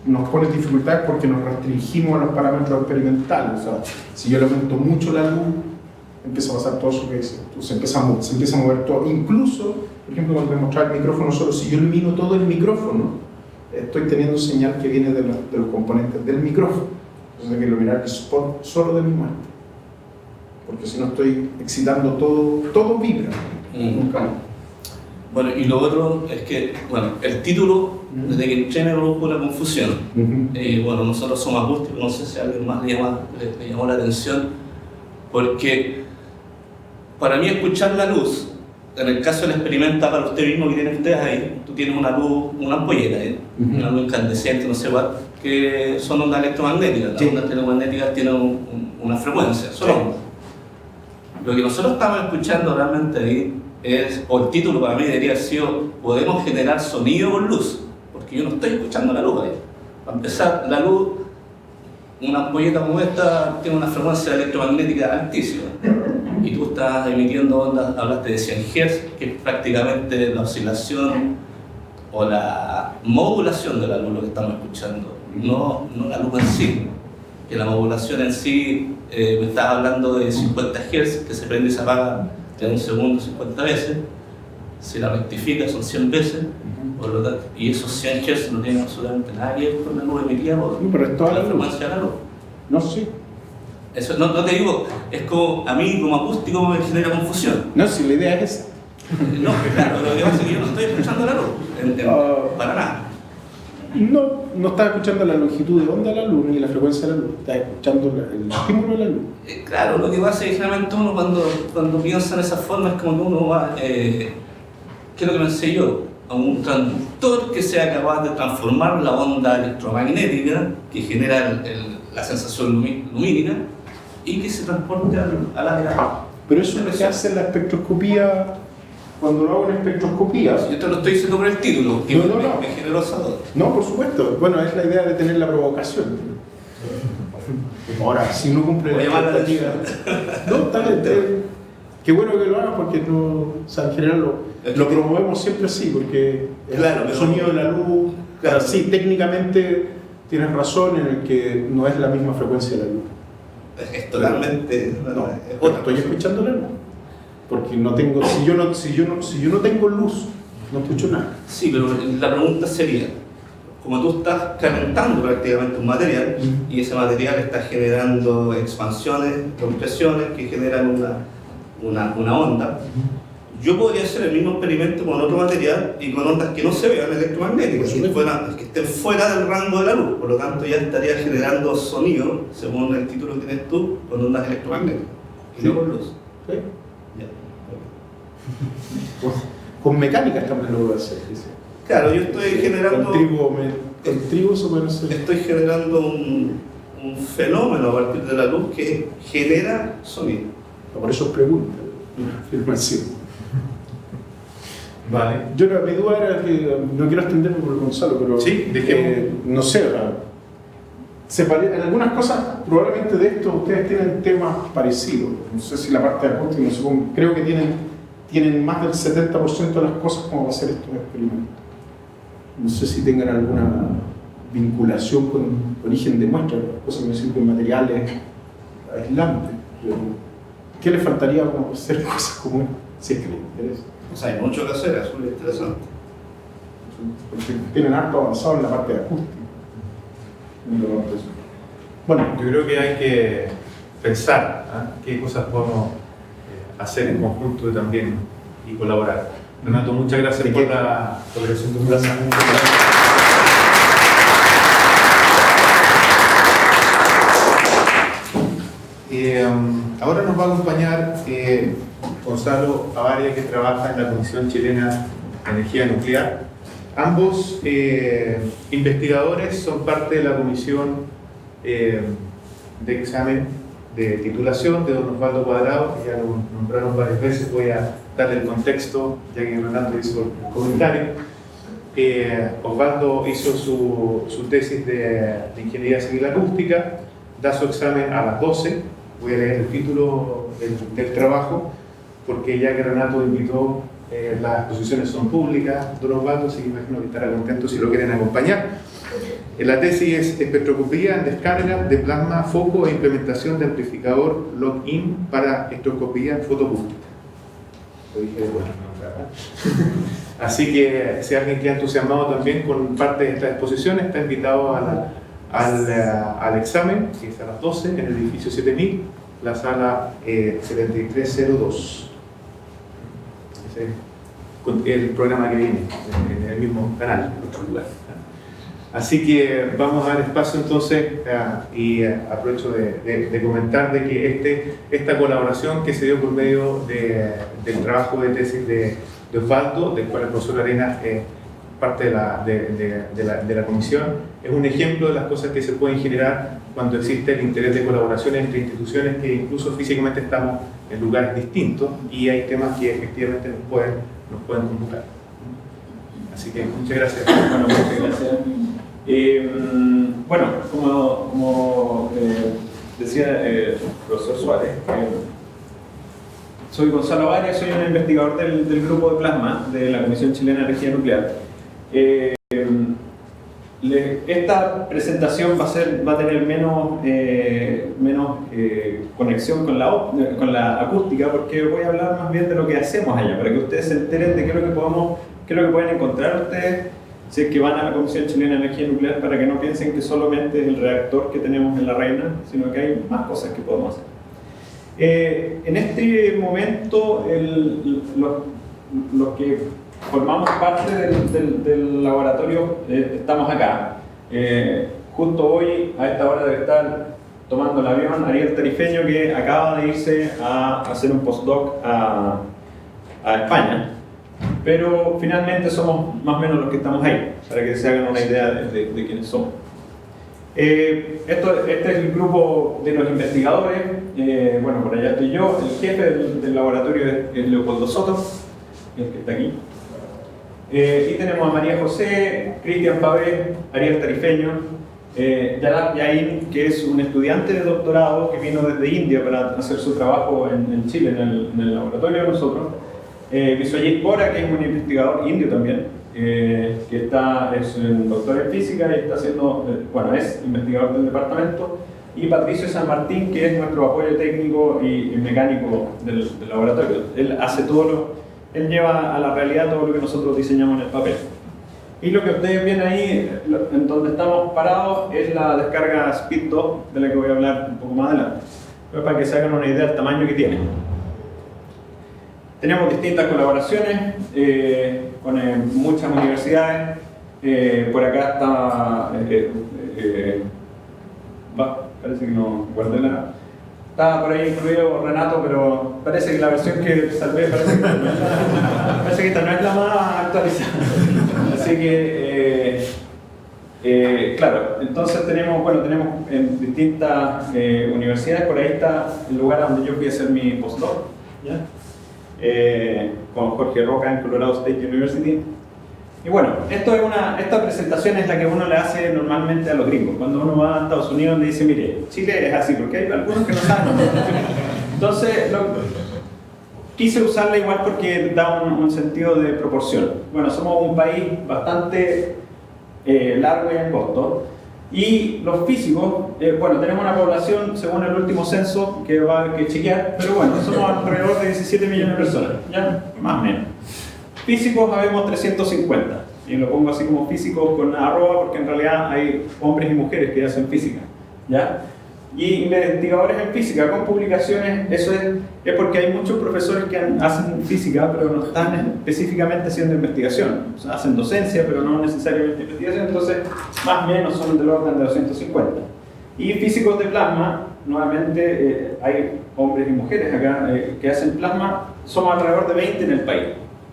nos pone dificultades porque nos restringimos a los parámetros experimentales. O sea, si yo le aumento mucho la luz, empieza a pasar todo eso que dice. Entonces se empieza a mover todo. Incluso, por ejemplo, cuando me mostraba el micrófono solo, si yo elimino todo el micrófono, estoy teniendo señal que viene de los componentes del micrófono. Entonces hay que iluminar el spot solo de mi muestra. Porque si no estoy excitando todo vibra.
Bueno, y lo otro es que, bueno, el título, desde que entré me produjo una confusión. Bueno, nosotros somos acústicos, no sé si a alguien más le llamó la atención, porque para mí escuchar la luz, en el caso del experimento para usted mismo que tienen ustedes ahí, tú tienes una luz, una ampolleta, una luz incandescente, no sé cuál, que son ondas electromagnéticas. Las ondas electromagnéticas tienen una frecuencia, son ondas. Lo que nosotros estamos escuchando realmente ahí o el título para mí debería haber sido: podemos generar sonido con luz, porque yo no estoy escuchando la luz ahí. Para empezar, la luz, una ampolleta como esta tiene una frecuencia electromagnética altísima y tú estás emitiendo ondas, hablaste de 100 Hz, que es prácticamente la oscilación o la modulación de la luz lo que estamos escuchando, no la luz en sí, que la modulación en sí, me estás hablando de 50 Hz que se prende y se apaga en un segundo 50 veces, si la rectifica son 100 veces, por lo tanto, y esos 100 Hz no tienen absolutamente nada que ver con la luz emitida por la frecuencia de la luz.
No, sí.
Eso, no te digo, es como a mí como acústico me genera confusión.
No, si la idea es esa.
No, claro, lo que pasa es que yo no estoy escuchando la luz, para nada.
No estás escuchando la longitud de onda de la luz ni la frecuencia de la luz, estás escuchando el estímulo de la luz.
Claro, lo que pasa es que generalmente uno cuando piensa en esa forma es como que uno va, ¿qué es lo que pensé yo? A un transductor que sea capaz de transformar la onda electromagnética que genera la sensación lumínica y que se transporte al área.
Pero eso es lo que hace la espectroscopía. Cuando lo hago en espectroscopía...
Yo te lo estoy diciendo por el título, que
no.
me generó esa duda.
No, por supuesto. Bueno, es la idea de tener la provocación. Ahora, si uno cumple la expectativa... No, está bien. Qué bueno que lo hagas porque no... O sea, en general lo promovemos siempre así, porque
claro,
el sonido de la luz... Claro, sí, técnicamente tienes razón en el que no es la misma frecuencia de la luz.
Es totalmente...
Estoy escuchando la luz. Porque no tengo, si yo no tengo luz, no escucho nada.
Sí, pero la pregunta sería, como tú estás calentando prácticamente un material y ese material está generando expansiones, compresiones que generan una onda, yo podría hacer el mismo experimento con otro material y con ondas que no se vean electromagnéticas, que estén fuera del rango de la luz. Por lo tanto, ya estaría generando sonido, según el título que tienes tú, con ondas electromagnéticas y no con luz.
¿Sí?
Ya.
Con mecánicas también lo voy a hacer. Dice.
Claro, yo estoy generando.
Con trigo se puede hacer.
Estoy generando un fenómeno a partir de la luz que genera sonido.
Por eso os pregunto. Afirmación.
Vale.
Yo mi duda era que no quiero extenderme por Gonzalo, pero
sí,
no sé, en algunas cosas probablemente de esto ustedes tienen temas parecidos. No sé si la parte de acústica, no sé, creo que tienen más del 70% de las cosas como va a ser estos experimentos. No sé si tengan alguna vinculación con origen de muestra, cosas que me sirven materiales aislantes. ¿Qué les faltaría para hacer cosas como esta? Si es que les interesa.
O sea, hay mucho que hacer, es muy interesante.
Porque tienen harto avanzado en la parte de acústica.
Bueno, yo creo que hay que pensar qué cosas podemos hacer en conjunto también y colaborar. Renato, muchas gracias por la colaboración. Gracias. Ahora nos va a acompañar Gonzalo Avaria, que trabaja en la Comisión Chilena de Energía Nuclear. Ambos investigadores son parte de la comisión de examen de titulación de don Osvaldo Cuadrado, que ya lo nombraron varias veces. Voy a darle el contexto, ya que Renato hizo el comentario. Osvaldo hizo su tesis de Ingeniería Civil Acústica, da su examen a las 12. Voy a leer el título del trabajo, porque ya que Renato invitó, las exposiciones son públicas, don Osvaldo, así que imagino que estará contento si lo quieren acompañar. La tesis es espectroscopía en descarga de plasma, foco e implementación de amplificador lock-in para espectroscopía fotocústica. Lo dije de buena manera. Así que si alguien queda entusiasmado también con parte de esta exposición, está invitado al examen, que es a las 12 en el edificio 7000, la sala 7302. El programa que viene en el mismo canal, en otro lugar. Así que vamos a dar espacio entonces y aprovecho de comentar de que esta colaboración que se dio por medio del trabajo de tesis de Osvaldo, del cual el profesor Arenas es parte de la comisión, es un ejemplo de las cosas que se pueden generar cuando existe el interés de colaboración entre instituciones que incluso físicamente estamos en lugares distintos y hay temas que efectivamente nos pueden convocar. Así que muchas gracias.
Bueno, muchas gracias. Bueno, como decía el profesor Suárez, soy Gonzalo Avaria, soy un investigador del grupo de plasma de la Comisión Chilena de Energía Nuclear. Esta presentación va a tener menos conexión con la acústica, porque voy a hablar más bien de lo que hacemos allá, para que ustedes se enteren de qué es lo que pueden encontrar ustedes si es que van a la Comisión Chilena de Energía Nuclear, para que no piensen que solamente es el reactor que tenemos en La Reina, sino que hay más cosas que podemos hacer. En este momento, los que formamos parte del laboratorio estamos acá. Justo hoy, a esta hora, debe estar tomando el avión Ariel Tarifeño, que acaba de irse a hacer un postdoc a España. Pero finalmente somos más o menos los que estamos ahí, para que se hagan una idea de quiénes somos. Este es el grupo de los investigadores. Bueno, por allá estoy yo. El jefe del laboratorio es Leopoldo Soto, el que está aquí. Y tenemos a María José, Cristian Pavé, Ariel Tarifeño, Yalap Yain, que es un estudiante de doctorado que vino desde India para hacer su trabajo en Chile, en el laboratorio de nosotros. Biswajit Bora, que es un investigador indio también, que es un doctor en física y está haciendo, es investigador del departamento. Y Patricio San Martín, que es nuestro apoyo técnico y mecánico del laboratorio. Él lleva a la realidad todo lo que nosotros diseñamos en el papel. Y lo que ustedes ven ahí, en donde estamos parados, es la descarga Speed 2, de la que voy a hablar un poco más adelante, pero para que se hagan una idea del tamaño que tiene. Tenemos distintas colaboraciones con muchas universidades. Por acá está, parece que no guardé la... Estaba por ahí incluido Renato, pero parece que la versión que salvé parece que esta no es la más actualizada. Así que, claro, entonces tenemos en distintas universidades. Por ahí está el lugar donde yo fui a hacer mi postdoc, ¿ya? Con Jorge Roca en Colorado State University. Y bueno, esta presentación es la que uno le hace normalmente a los gringos. Cuando uno va a Estados Unidos le dice, mire, Chile es así, porque hay algunos que no saben. Entonces, quise usarla igual porque da un sentido de proporción. Bueno, somos un país bastante largo y angosto. Y los físicos, bueno, tenemos una población, según el último censo, que va a chequear, pero bueno, somos alrededor de 17 millones de personas, ¿ya? Más o menos. Físicos habemos 350, y lo pongo así como físicos con arroba porque en realidad hay hombres y mujeres que hacen física, ¿ya? Y investigadores en física con publicaciones, eso es porque hay muchos profesores que hacen física pero no están específicamente haciendo investigación, o sea, hacen docencia pero no necesariamente investigación, entonces más o menos son del orden de 250. Y físicos de plasma, nuevamente hay hombres y mujeres acá que hacen plasma, somos alrededor de 20 en el país.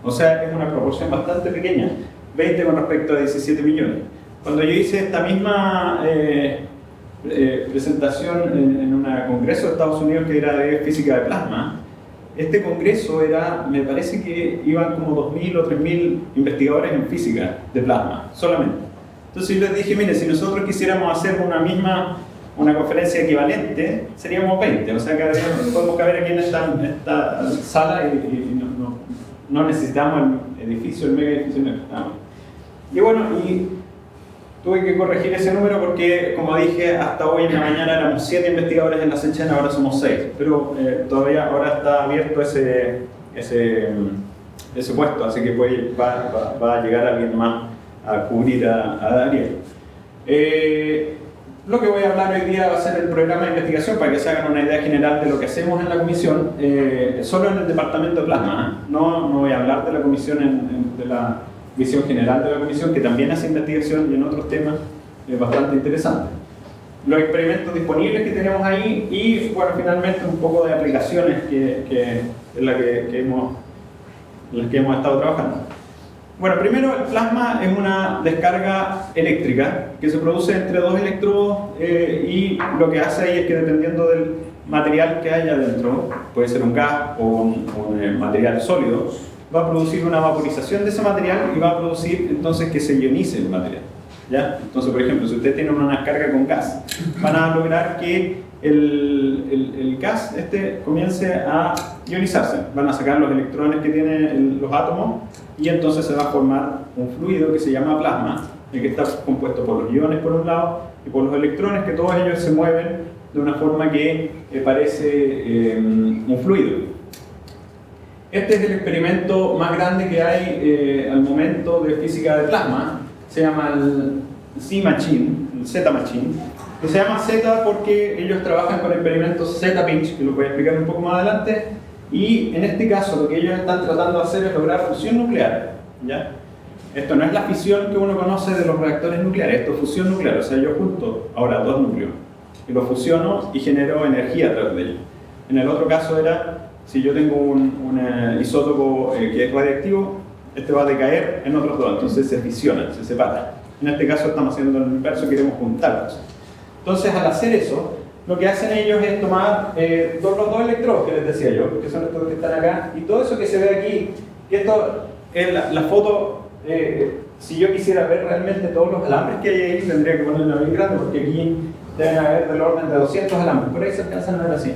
O sea, es una proporción bastante pequeña, 20 con respecto a 17 millones. Cuando yo hice esta misma presentación en un congreso de Estados Unidos que era de física de plasma, este congreso era, me parece que iban como 2.000 o 3.000 investigadores en física de plasma, solamente. Entonces yo les dije, mire, si nosotros quisiéramos hacer una conferencia equivalente, seríamos 20, o sea, podemos caber aquí en esta sala y no necesitamos el edificio, el mega edificio, no. Y bueno, tuve que corregir ese número porque, como dije, hasta hoy en la mañana éramos 7 investigadores en la Sechen, ahora somos 6. Pero todavía ahora está abierto ese puesto, así que va a llegar alguien más a cubrir a Daniel. Lo que voy a hablar hoy día va a ser el programa de investigación para que se hagan una idea general de lo que hacemos en la comisión, solo en el departamento de plasma. No voy a hablar de la comisión de la visión general de la comisión, que también hace investigación y en otros temas bastante interesantes. Los experimentos disponibles que tenemos ahí y, bueno, finalmente un poco de aplicaciones en las que hemos estado trabajando. Bueno, primero el plasma es una descarga eléctrica que se produce entre dos electrodos y lo que hace ahí es que dependiendo del material que haya dentro, puede ser un gas o un material sólido, va a producir una vaporización de ese material y va a producir entonces que se ionice el material, ¿ya? Entonces, por ejemplo, si usted tiene una descarga con gas, van a lograr que el gas comience a ionizarse, van a sacar los electrones que tienen los átomos y entonces se va a formar un fluido que se llama plasma, el que está compuesto por los iones por un lado y por los electrones, que todos ellos se mueven de una forma que parece un fluido. Este es el experimento más grande que hay al momento de física de plasma, se llama el Z-Machine, que se llama Z porque ellos trabajan con experimentos Z-Pinch, que lo voy a explicar un poco más adelante, y en este caso lo que ellos están tratando de hacer es lograr fusión nuclear, ¿ya? Esto no es la fisión que uno conoce de los reactores nucleares, esto es fusión nuclear, o sea, yo junto ahora dos núcleos y los fusiono y genero energía a través de ellos. En el otro caso era, si yo tengo un isótopo que es radiactivo, este va a decaer en otros dos, entonces se fisionan, se separan. En este caso estamos haciendo el inverso, queremos juntarlos. Entonces, al hacer eso, lo que hacen ellos es tomar los dos electrodos que les decía yo, que son estos que están acá, y todo eso que se ve aquí, y esto es la foto, si yo quisiera ver realmente todos los alambres que hay ahí, tendría que ponerlo bien grande, porque aquí deben haber del orden de 200 alambres, por ahí se alcanzan a ver así.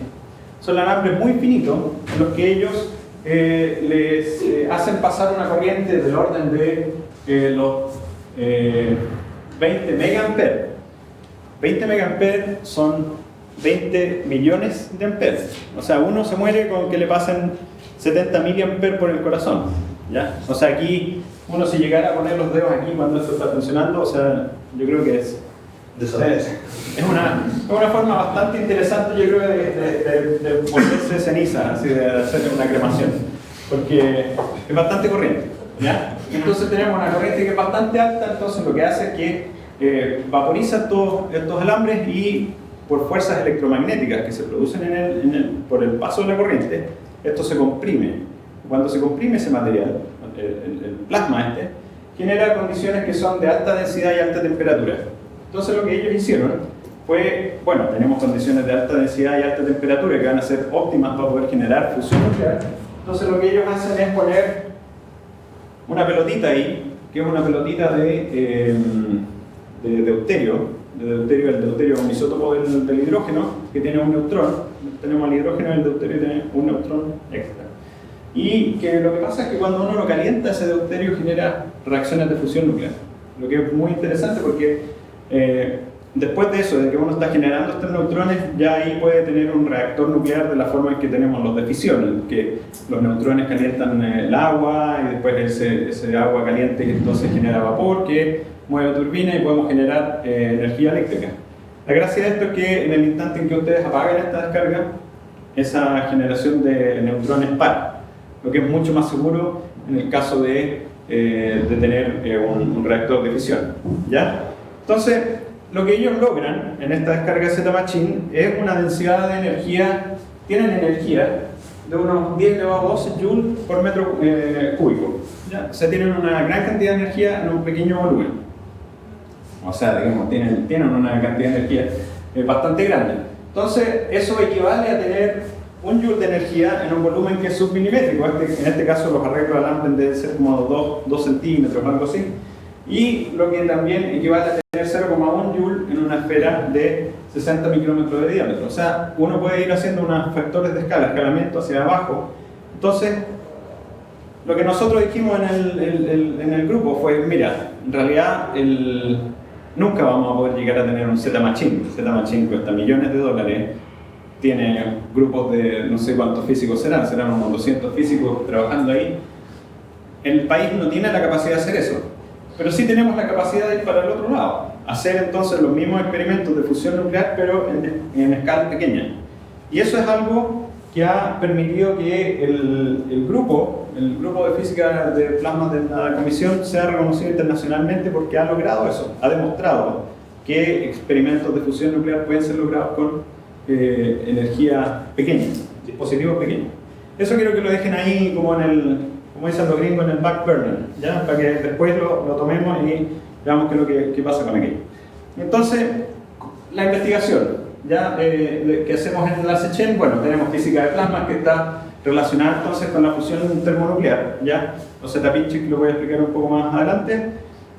Son alambres muy finitos, en los que ellos les hacen pasar una corriente del orden de los 20 megaamperes. 20 megaamperes son 20 millones de amperes. O sea, uno se muere con que le pasen 70 miliamperes por el corazón, ¿ya? O sea, aquí, uno si llegara a poner los dedos aquí cuando esto está funcionando, o sea, yo creo que es una forma bastante interesante, yo creo, de volverse ceniza, así de hacer una cremación. porque es bastante corriente, ¿ya? Entonces tenemos una corriente que es bastante alta, entonces lo que hace es que vaporiza estos alambres y por fuerzas electromagnéticas que se producen por el paso de la corriente, esto se comprime. Cuando se comprime ese material, el plasma genera condiciones que son de alta densidad y alta temperatura. Entonces lo que ellos hicieron fue, bueno, tenemos condiciones de alta densidad y alta temperatura que van a ser óptimas para poder generar fusión nuclear. Entonces lo que ellos hacen es poner una pelotita ahí, que es una pelotita de deuterio, el deuterio es un isótopo del hidrógeno que tiene un neutrón. Tenemos el hidrógeno y el deuterio tiene un neutrón extra. Y que lo que pasa es que cuando uno lo calienta, ese deuterio genera reacciones de fusión nuclear. Lo que es muy interesante porque después de eso, de que uno está generando estos neutrones, ya ahí puede tener un reactor nuclear de la forma en que tenemos los de fisión, en que los neutrones calientan el agua y después ese agua caliente entonces genera vapor que mueve turbina y podemos generar energía eléctrica. La gracia de esto es que en el instante en que ustedes apaguen esta descarga, esa generación de neutrones para, lo que es mucho más seguro en el caso de tener un reactor de fisión, ¿ya? Entonces, lo que ellos logran en esta descarga Z-Machine es una densidad de energía, tienen energía de unos 10 elevado a 12 joules por metro cúbico, ¿ya? O sea, tienen una gran cantidad de energía en un pequeño volumen. O sea, digamos, tienen una cantidad de energía bastante grande. Entonces, eso equivale a tener 1 joule de energía en un volumen que es submilimétrico. En este caso, los arreglos de alambre deben ser como 2 centímetros o algo así. Y lo que también equivale a tener 0,1 joule en una esfera de 60 micrómetros de diámetro. O sea, uno puede ir haciendo unos factores de escalamiento hacia abajo. Entonces, lo que nosotros dijimos en el grupo fue, mira, en realidad nunca vamos a poder llegar a tener un Z-Machine. Z-Machine cuesta millones de dólares, tiene grupos de no sé cuántos físicos serán unos 200 físicos trabajando ahí. El país no tiene la capacidad de hacer eso, pero sí tenemos la capacidad de ir para el otro lado, hacer entonces los mismos experimentos de fusión nuclear, pero en escala pequeña. Y eso es algo que ha permitido que el grupo de física de plasma de la comisión sea reconocido internacionalmente porque ha logrado eso, ha demostrado que experimentos de fusión nuclear pueden ser logrados con energía pequeña, dispositivos pequeños. Eso quiero que lo dejen ahí como dicen los gringos, en el back burner, ¿ya? Para que después lo tomemos y veamos qué pasa con aquello. Entonces, la investigación ¿ya? Que hacemos en la SECHEN, bueno, tenemos física de plasma que está relacionada entonces con la fusión termonuclear, ¿ya? Los Z-pinches que lo voy a explicar un poco más adelante.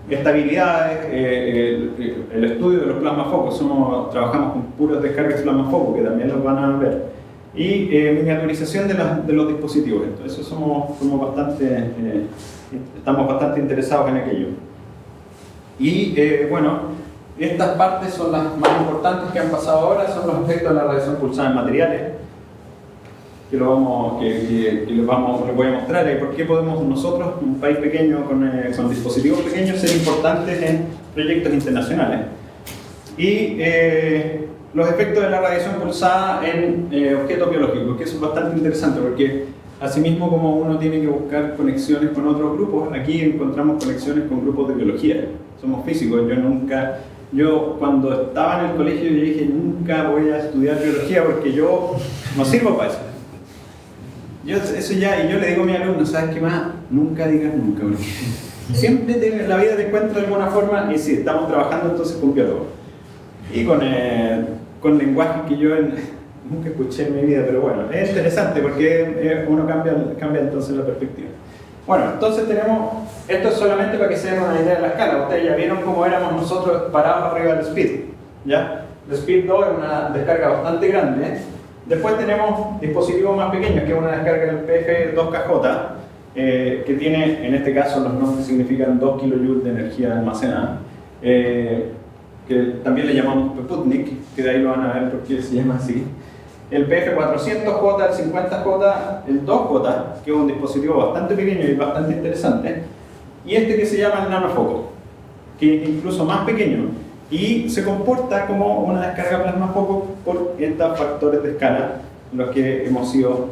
Estabilidades, el estudio de los plasmafocos, trabajamos con puras descargas de plasmafoco que también los van a ver. Y miniaturización de los dispositivos. Entonces estamos bastante interesados en aquello. Y bueno, estas partes son las más importantes que han pasado ahora, son los efectos de la radiación pulsada en materiales, que les voy a mostrar ahí. ¿Por qué podemos nosotros, un país pequeño con dispositivos pequeños, ser importantes en proyectos internacionales? Y los efectos de la radiación pulsada en objetos biológicos, que eso es bastante interesante porque asimismo como uno tiene que buscar conexiones con otros grupos, aquí encontramos conexiones con grupos de biología. Somos físicos, yo cuando estaba en el colegio yo dije nunca voy a estudiar biología porque yo no sirvo para eso. Y yo le digo a mis alumnos, ¿sabes qué más? Nunca digas nunca, porque siempre en la vida te encuentras de alguna forma y sí, estamos trabajando entonces con biólogos. Y con lenguaje que yo nunca escuché en mi vida, pero bueno, es interesante porque uno cambia entonces la perspectiva. Bueno, entonces esto es solamente para que se den una idea de la escala. Ustedes ya vieron cómo éramos nosotros parados arriba del Speed, ¿ya? El Speed 2 es una descarga bastante grande, ¿eh? Después tenemos dispositivos más pequeños, que es una descarga del PF2KJ, que tiene, en este caso los nombres significan 2 kJ de energía almacenada, que también le llamamos Sputnik, que de ahí lo van a ver porque se llama así. El PF400J, el 50J, el 2J, que es un dispositivo bastante pequeño y bastante interesante, y este que se llama el nanofoco, que es incluso más pequeño y se comporta como una descarga plasmafoco por estos factores de escala en los que hemos ido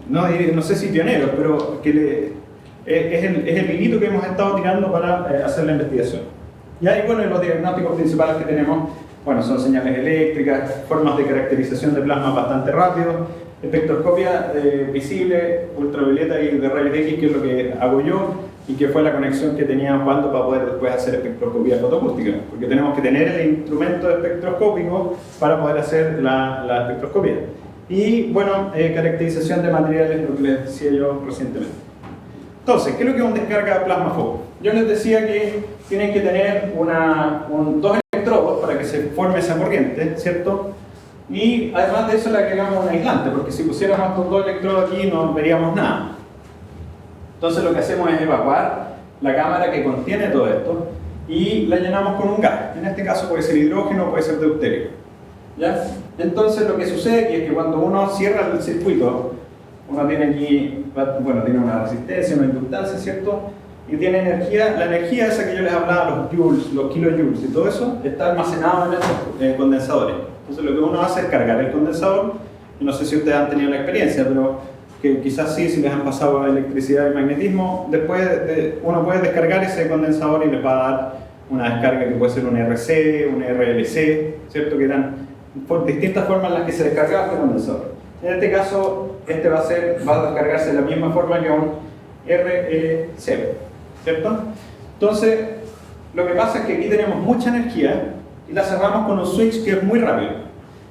no sé si pioneros, pero que es el hilito que hemos estado tirando para hacer la investigación. ¿Ya? Y bueno, los diagnósticos principales que tenemos, bueno, son señales eléctricas, formas de caracterización de plasma bastante rápido, espectroscopia visible, ultravioleta y de rayos X, que es lo que hago yo, y que fue la conexión que tenía Osvaldo para poder después hacer espectroscopía fotoacústica, porque tenemos que tener el instrumento espectroscópico para poder hacer la espectroscopía. Y bueno, caracterización de materiales, lo que les decía yo recientemente. Entonces, ¿qué es lo que es un descarga de plasma foco? Yo les decía que tienen que tener dos electrodos para que se forme esa corriente, ¿cierto? Y además de eso le agregamos un aislante, porque si pusiéramos estos dos electrodos aquí no veríamos nada. Entonces lo que hacemos es evacuar la cámara que contiene todo esto y la llenamos con un gas. En este caso puede ser hidrógeno, puede ser deuterio. ¿Ya? Entonces lo que sucede aquí es que cuando uno cierra el circuito, uno tiene aquí, bueno, tiene una resistencia, una inductancia, ¿cierto? Y tiene energía, la energía esa que yo les hablaba, los joules, los kilojoules y todo eso, está almacenado en estos condensadores. Entonces lo que uno hace es cargar el condensador, y no sé si ustedes han tenido la experiencia, pero que quizás sí, si les han pasado electricidad y magnetismo, después uno puede descargar ese condensador y les va a dar una descarga que puede ser un RC, un RLC, ¿cierto? Que eran por distintas formas en las que se descargaba este condensador. En este caso, este va a descargarse de la misma forma que un RLC, ¿cierto? Entonces, lo que pasa es que aquí tenemos mucha energía y la cerramos con un switch que es muy rápido.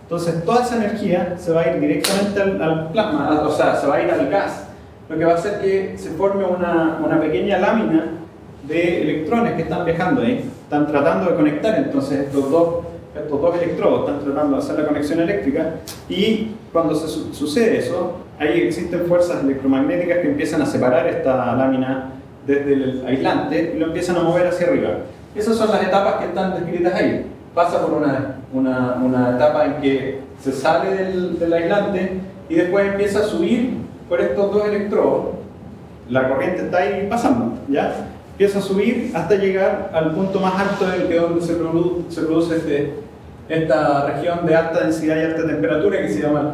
Entonces, toda esa energía se va a ir directamente al plasma, o sea, se va a ir al gas. Lo que va a hacer que se forme una pequeña lámina de electrones que están viajando ahí, están tratando de conectar. Entonces, estos dos electrodos están tratando de hacer la conexión eléctrica, y cuando sucede eso, ahí existen fuerzas electromagnéticas que empiezan a separar esta lámina desde el aislante y lo empiezan a mover hacia arriba. Esas son las etapas que están descritas ahí. Pasa por una etapa en que se sale del aislante y después empieza a subir por estos dos electrodos. La corriente está ahí pasando, ¿ya? Empieza a subir hasta llegar al punto más alto del que donde se produce esta región de alta densidad y alta temperatura, que se llama el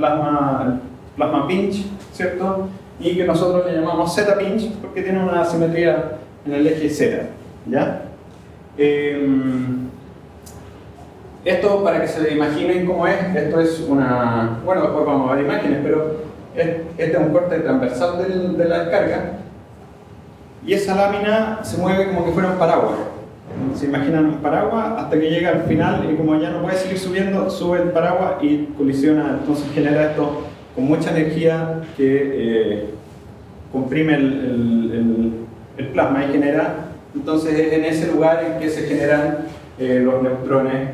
plasma pinch, ¿cierto? Y que nosotros le llamamos Z pinch porque tiene una simetría en el eje Z, ¿ya? Esto, para que se imaginen cómo es, esto es una... Bueno, después vamos a ver imágenes, pero este es un corte transversal de la descarga, y esa lámina se mueve como que fuera un paraguas. Se imaginan un paraguas hasta que llega al final, y como ya no puede seguir subiendo, sube el paraguas y colisiona. Entonces genera esto con mucha energía que comprime el plasma y genera. Entonces es en ese lugar en que se generan los neutrones,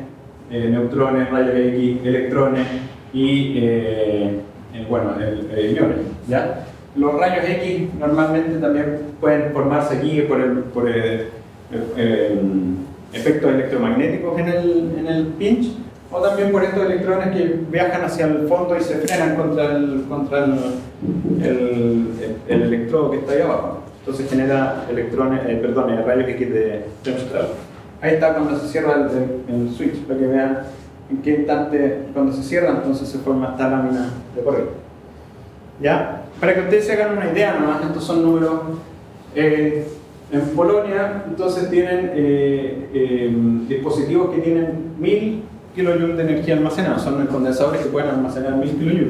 rayos X, electrones y iones, ¿ya? Los rayos X normalmente también pueden formarse aquí por efectos electromagnéticos en el pinch, o también por estos electrones que viajan hacia el fondo y se frenan contra el electrodo que está ahí abajo. Entonces genera rayos X de neutral. Ahí está cuando se cierra el switch, para que vean en qué instante, cuando se cierra, entonces se forma esta lámina de corriente. ¿Ya? Para que ustedes se hagan una idea nomás, estos son números. En Polonia, entonces tienen dispositivos que tienen 1000 kilojoules de energía almacenada, son condensadores que pueden almacenar 1000 kilojoules.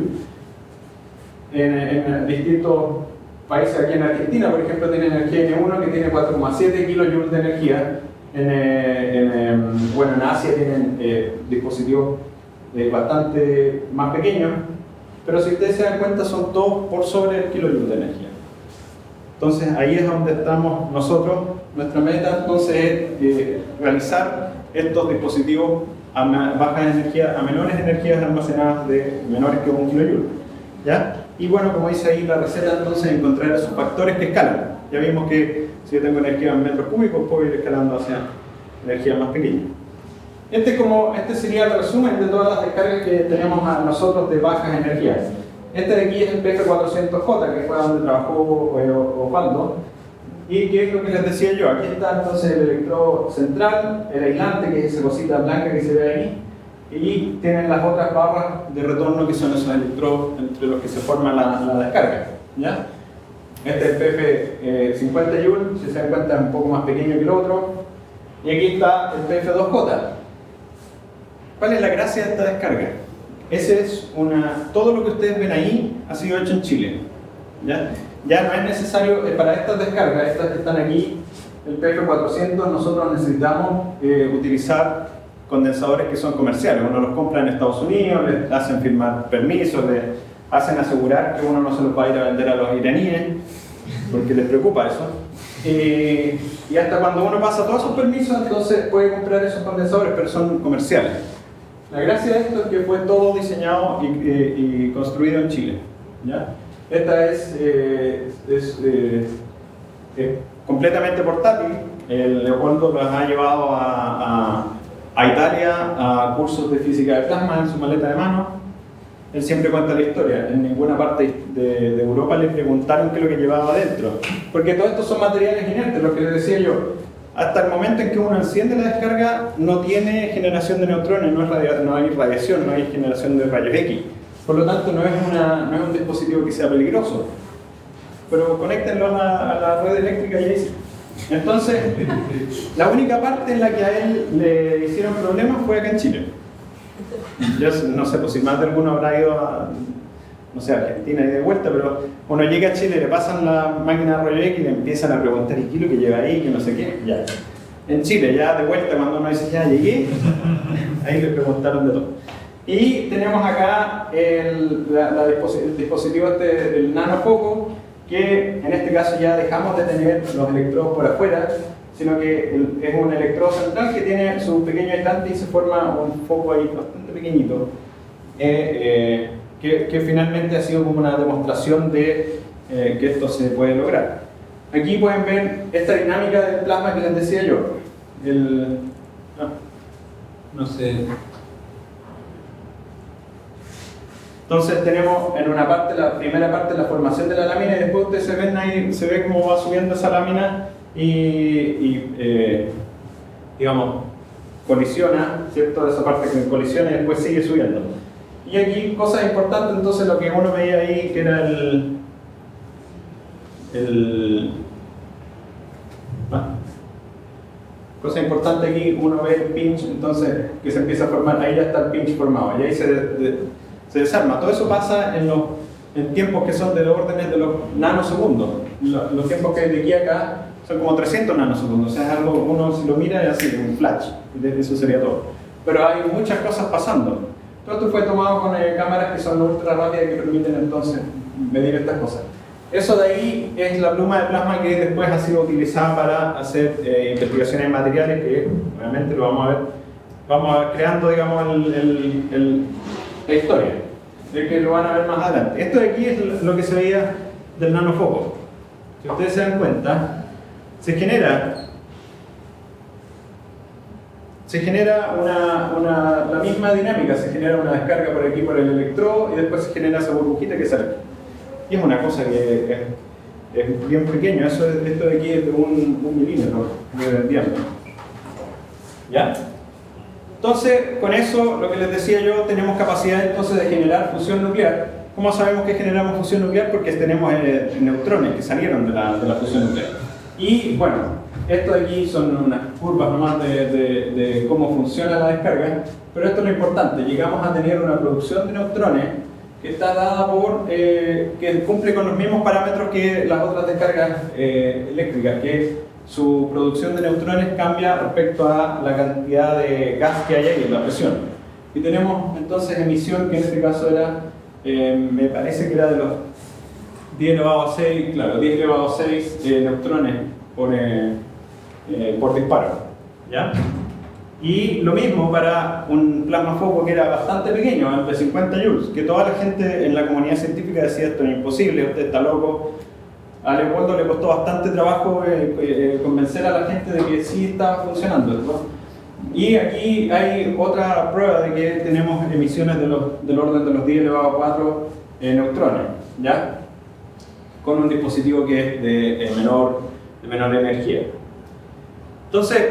En distintos países, aquí en Argentina, por ejemplo, tienen energía N1 que tiene 4,7 kilojoules de energía. En Asia tienen dispositivos bastante más pequeños, pero si ustedes se dan cuenta son todos por sobre el kilojoule de energía. Entonces ahí es donde estamos nosotros. Nuestra meta entonces es realizar estos dispositivos a bajas energías, a menores energías almacenadas de menores que 1 kilojoule, ¿ya? Y bueno, como dice ahí la receta, entonces encontrar esos factores que escalan. Ya vimos que si yo tengo energía en metros cúbicos, puedo ir escalando hacia energías más pequeñas. Este sería el resumen de todas las descargas que tenemos a nosotros de bajas energías. Este de aquí es el PF400J, que fue donde trabajó Osvaldo. ¿Y qué es lo que les decía yo? Aquí está entonces el electrodo central, el aislante, que es esa cosita blanca que se ve ahí. y tienen las otras barras de retorno que son esos electrodos entre los que se forma la descarga, ¿ya? Este es el PF 50 Joule, si se dan cuenta es un poco más pequeño que el otro, y aquí está el PF2J. ¿Cuál es la gracia de esta descarga? Todo lo que ustedes ven ahí ha sido hecho en Chile, ¿ya? Ya no es necesario, para estas descargas, estas que están aquí, el PF400, nosotros necesitamos utilizar condensadores que son comerciales. Uno los compra en Estados Unidos, les hacen firmar permisos, les hacen asegurar que uno no se los va a ir a vender a los iraníes, porque les preocupa eso. Y hasta cuando uno pasa todos esos permisos, entonces puede comprar esos condensadores, pero son comerciales. La gracia de esto es que fue todo diseñado y construido en Chile, ¿ya? Esta es completamente portátil. El Leopoldo los ha llevado a Italia a cursos de física de plasma en su maleta de mano. Él siempre cuenta la historia. En ninguna parte de Europa le preguntaron qué es lo que llevaba adentro, porque todo esto son materiales inertes, lo que les decía yo. Hasta el momento en que uno enciende la descarga no tiene generación de neutrones, no hay radiación, no hay generación de rayos X. Por lo tanto no es un dispositivo que sea peligroso. Pero conéctenlo a la red eléctrica y ahí sí. Entonces, la única parte en la que a él le hicieron problemas fue acá en Chile. Yo no sé, pues si más de alguno habrá ido a, no sé, Argentina y de vuelta, pero uno llega a Chile, le pasan la máquina de rayo X y le empiezan a preguntar ¿y qué es lo que lleva ahí? Que no sé qué, ya. En Chile, ya de vuelta, cuando uno dice ya llegué, ahí le preguntaron de todo. Y tenemos acá el dispositivo el nanofoco, que en este caso ya dejamos de tener los electrodos por afuera, sino que es un electrodo central que tiene su pequeño aislante y se forma un foco ahí bastante pequeñito, que finalmente ha sido como una demostración de que esto se puede lograr. Aquí pueden ver esta dinámica del plasma que les decía yo. No sé. Entonces tenemos en una parte, la primera parte, la formación de la lámina, y después ustedes ven ahí, se ve cómo va subiendo esa lámina digamos, colisiona, ¿cierto? Esa parte que colisiona y después sigue subiendo. Y aquí cosas importantes, entonces lo que uno veía ahí, que era cosa importante aquí, uno ve el pinch, entonces que se empieza a formar, ahí ya está el pinch formado, y ahí se desarma. Todo eso pasa en tiempos que son de los órdenes de los nanosegundos. Los tiempos que de aquí a acá son como 300 nanosegundos, o sea, es algo, uno si lo mira es así, un flash, eso sería todo. Pero hay muchas cosas pasando. Todo esto fue tomado con cámaras que son ultra rápidas que permiten entonces medir estas cosas. Eso de ahí es la pluma de plasma que después ha sido utilizada para hacer investigaciones en materiales, que obviamente lo vamos a ver creando, digamos, la historia, de que lo van a ver más adelante. Esto de aquí es lo que se veía del nanofoco. Si ustedes se dan cuenta, se genera la misma dinámica, se genera una descarga por aquí por el electrodo y después se genera esa burbujita que sale. Y es una cosa que es bien pequeño, esto de aquí es de un milímetro de diámetro. ¿Ya? Entonces, con eso, lo que les decía yo, tenemos capacidad entonces de generar fusión nuclear. ¿Cómo sabemos que generamos fusión nuclear? Porque tenemos neutrones que salieron de la fusión nuclear. Y bueno, esto de aquí son unas curvas nomás de cómo funciona la descarga, pero esto es lo importante, llegamos a tener una producción de neutrones que está dada que cumple con los mismos parámetros que las otras descargas eléctricas, que su producción de neutrones cambia respecto a la cantidad de gas que hay ahí, la presión. Y tenemos entonces emisión, que en este caso era, me parece que era de los 10 elevado a 6, claro, 10 elevado a 6 neutrones por disparo, ¿ya? Y lo mismo para un plasma foco que era bastante pequeño, de 50 joules, que toda la gente en la comunidad científica decía esto es imposible, usted está loco. A Leopoldo le costó bastante trabajo convencer a la gente de que sí estaba funcionando, ¿no? Y aquí hay otra prueba de que tenemos emisiones del orden de los 10 elevado a 4 neutrones, ¿ya? Con un dispositivo que es de menor energía. Entonces,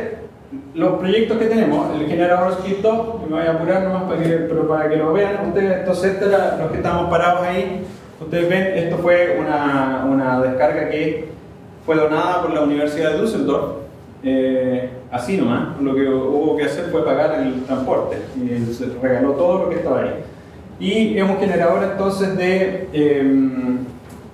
los proyectos que tenemos, el generador Skip 2, me voy a apurar nomás para que lo vean ustedes. Entonces, los que estamos parados ahí, ustedes ven, esto fue una descarga que fue donada por la Universidad de Düsseldorf, así nomás. Lo que hubo que hacer fue pagar el transporte y se regaló todo lo que estaba ahí. Y es un generador entonces de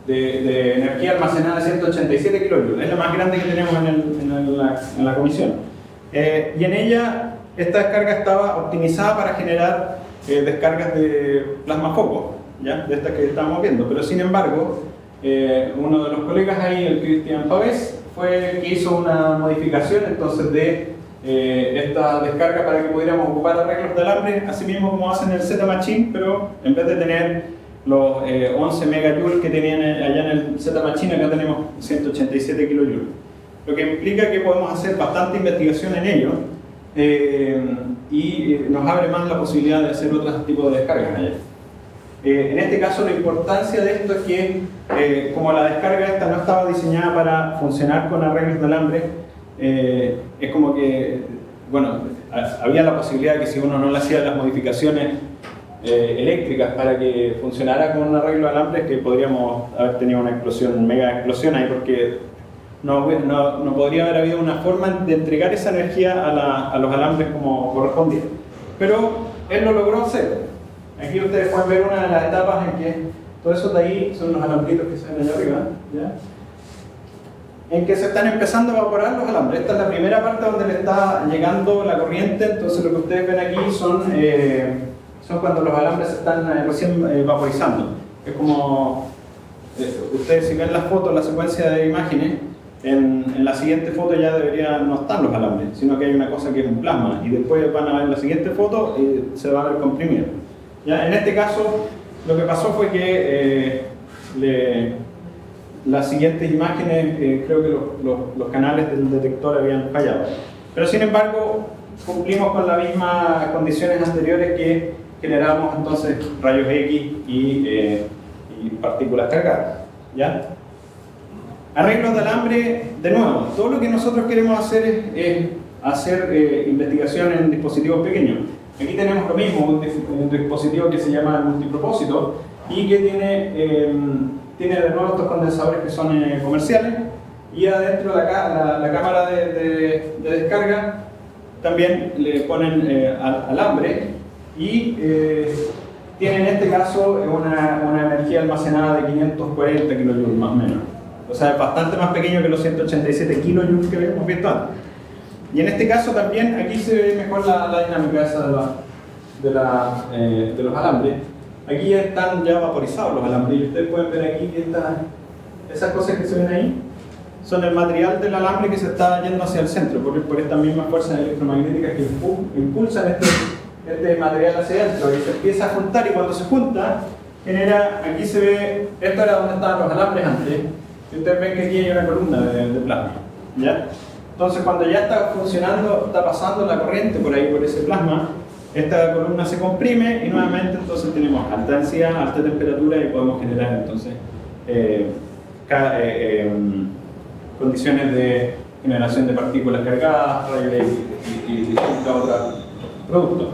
energía almacenada de 187 kJ, es la más grande que tenemos en la comisión. Y en ella, esta descarga estaba optimizada para generar descargas de plasma foco, ¿ya? De estas que estamos viendo. Pero sin embargo, uno de los colegas ahí, el Cristian Pavés, fue el que hizo una modificación entonces de esta descarga para que pudiéramos ocupar arreglos de alambre, así mismo como hacen el Z-Machine, pero en vez de tener los 11 MJ que tenían allá en el Z-Machine, acá tenemos 187 kJ. Lo que implica que podemos hacer bastante investigación en ello y nos abre más la posibilidad de hacer otros tipos de descargas en ella. En este caso, la importancia de esto es que, como la descarga esta no estaba diseñada para funcionar con arreglos de alambre, es como que, bueno, había la posibilidad de que si uno no le hacía las modificaciones eléctricas para que funcionara con un arreglo de alambre, que podríamos haber tenido una explosión, mega explosión ahí, porque no podría haber habido una forma de entregar esa energía a los alambres como correspondía. Pero él lo logró hacer. Aquí ustedes pueden ver una de las etapas en que todo eso de ahí son los alambritos que se ven allá arriba, ¿ya? En que se están empezando a evaporar los alambres. Esta es la primera parte donde le está llegando la corriente. Entonces lo que ustedes ven aquí son cuando los alambres se están recién vaporizando. Es como, ustedes si ven las fotos, la secuencia de imágenes, en la siguiente foto ya no están los alambres, sino que hay una cosa que es un plasma, y después van a ver la siguiente foto y se va a ver comprimido. ¿Ya? En este caso, lo que pasó fue que las siguientes imágenes, creo que los canales del detector habían fallado. Pero sin embargo, cumplimos con las mismas condiciones anteriores que generamos entonces rayos X y partículas cargadas. ¿Ya? Arreglos de alambre, de nuevo, todo lo que nosotros queremos hacer es hacer investigación en dispositivos pequeños. Aquí tenemos lo mismo, un dispositivo que se llama multipropósito y que tiene de nuevo estos condensadores que son comerciales, y adentro la cámara de descarga también le ponen alambre y tiene en este caso una energía almacenada de 540 kJ más o menos. O sea, es bastante más pequeño que los 187 kJ que habíamos visto antes. Y en este caso también, aquí se ve mejor la dinámica esa de los alambres. Aquí ya están ya vaporizados los alambres, y ustedes pueden ver aquí que esas cosas que se ven ahí son el material del alambre que se está yendo hacia el centro, por estas mismas fuerzas electromagnéticas que impulsan este material hacia adentro, y se empieza a juntar, y cuando se junta, genera, aquí se ve, esto era donde estaban los alambres antes, y ustedes ven que aquí hay una columna de plasma, ¿ya? Entonces cuando ya está funcionando, está pasando la corriente por ahí, por ese plasma, esta columna se comprime y nuevamente entonces tenemos alta densidad, alta temperatura, y podemos generar entonces condiciones de generación de partículas cargadas, rayos y distintos otros productos.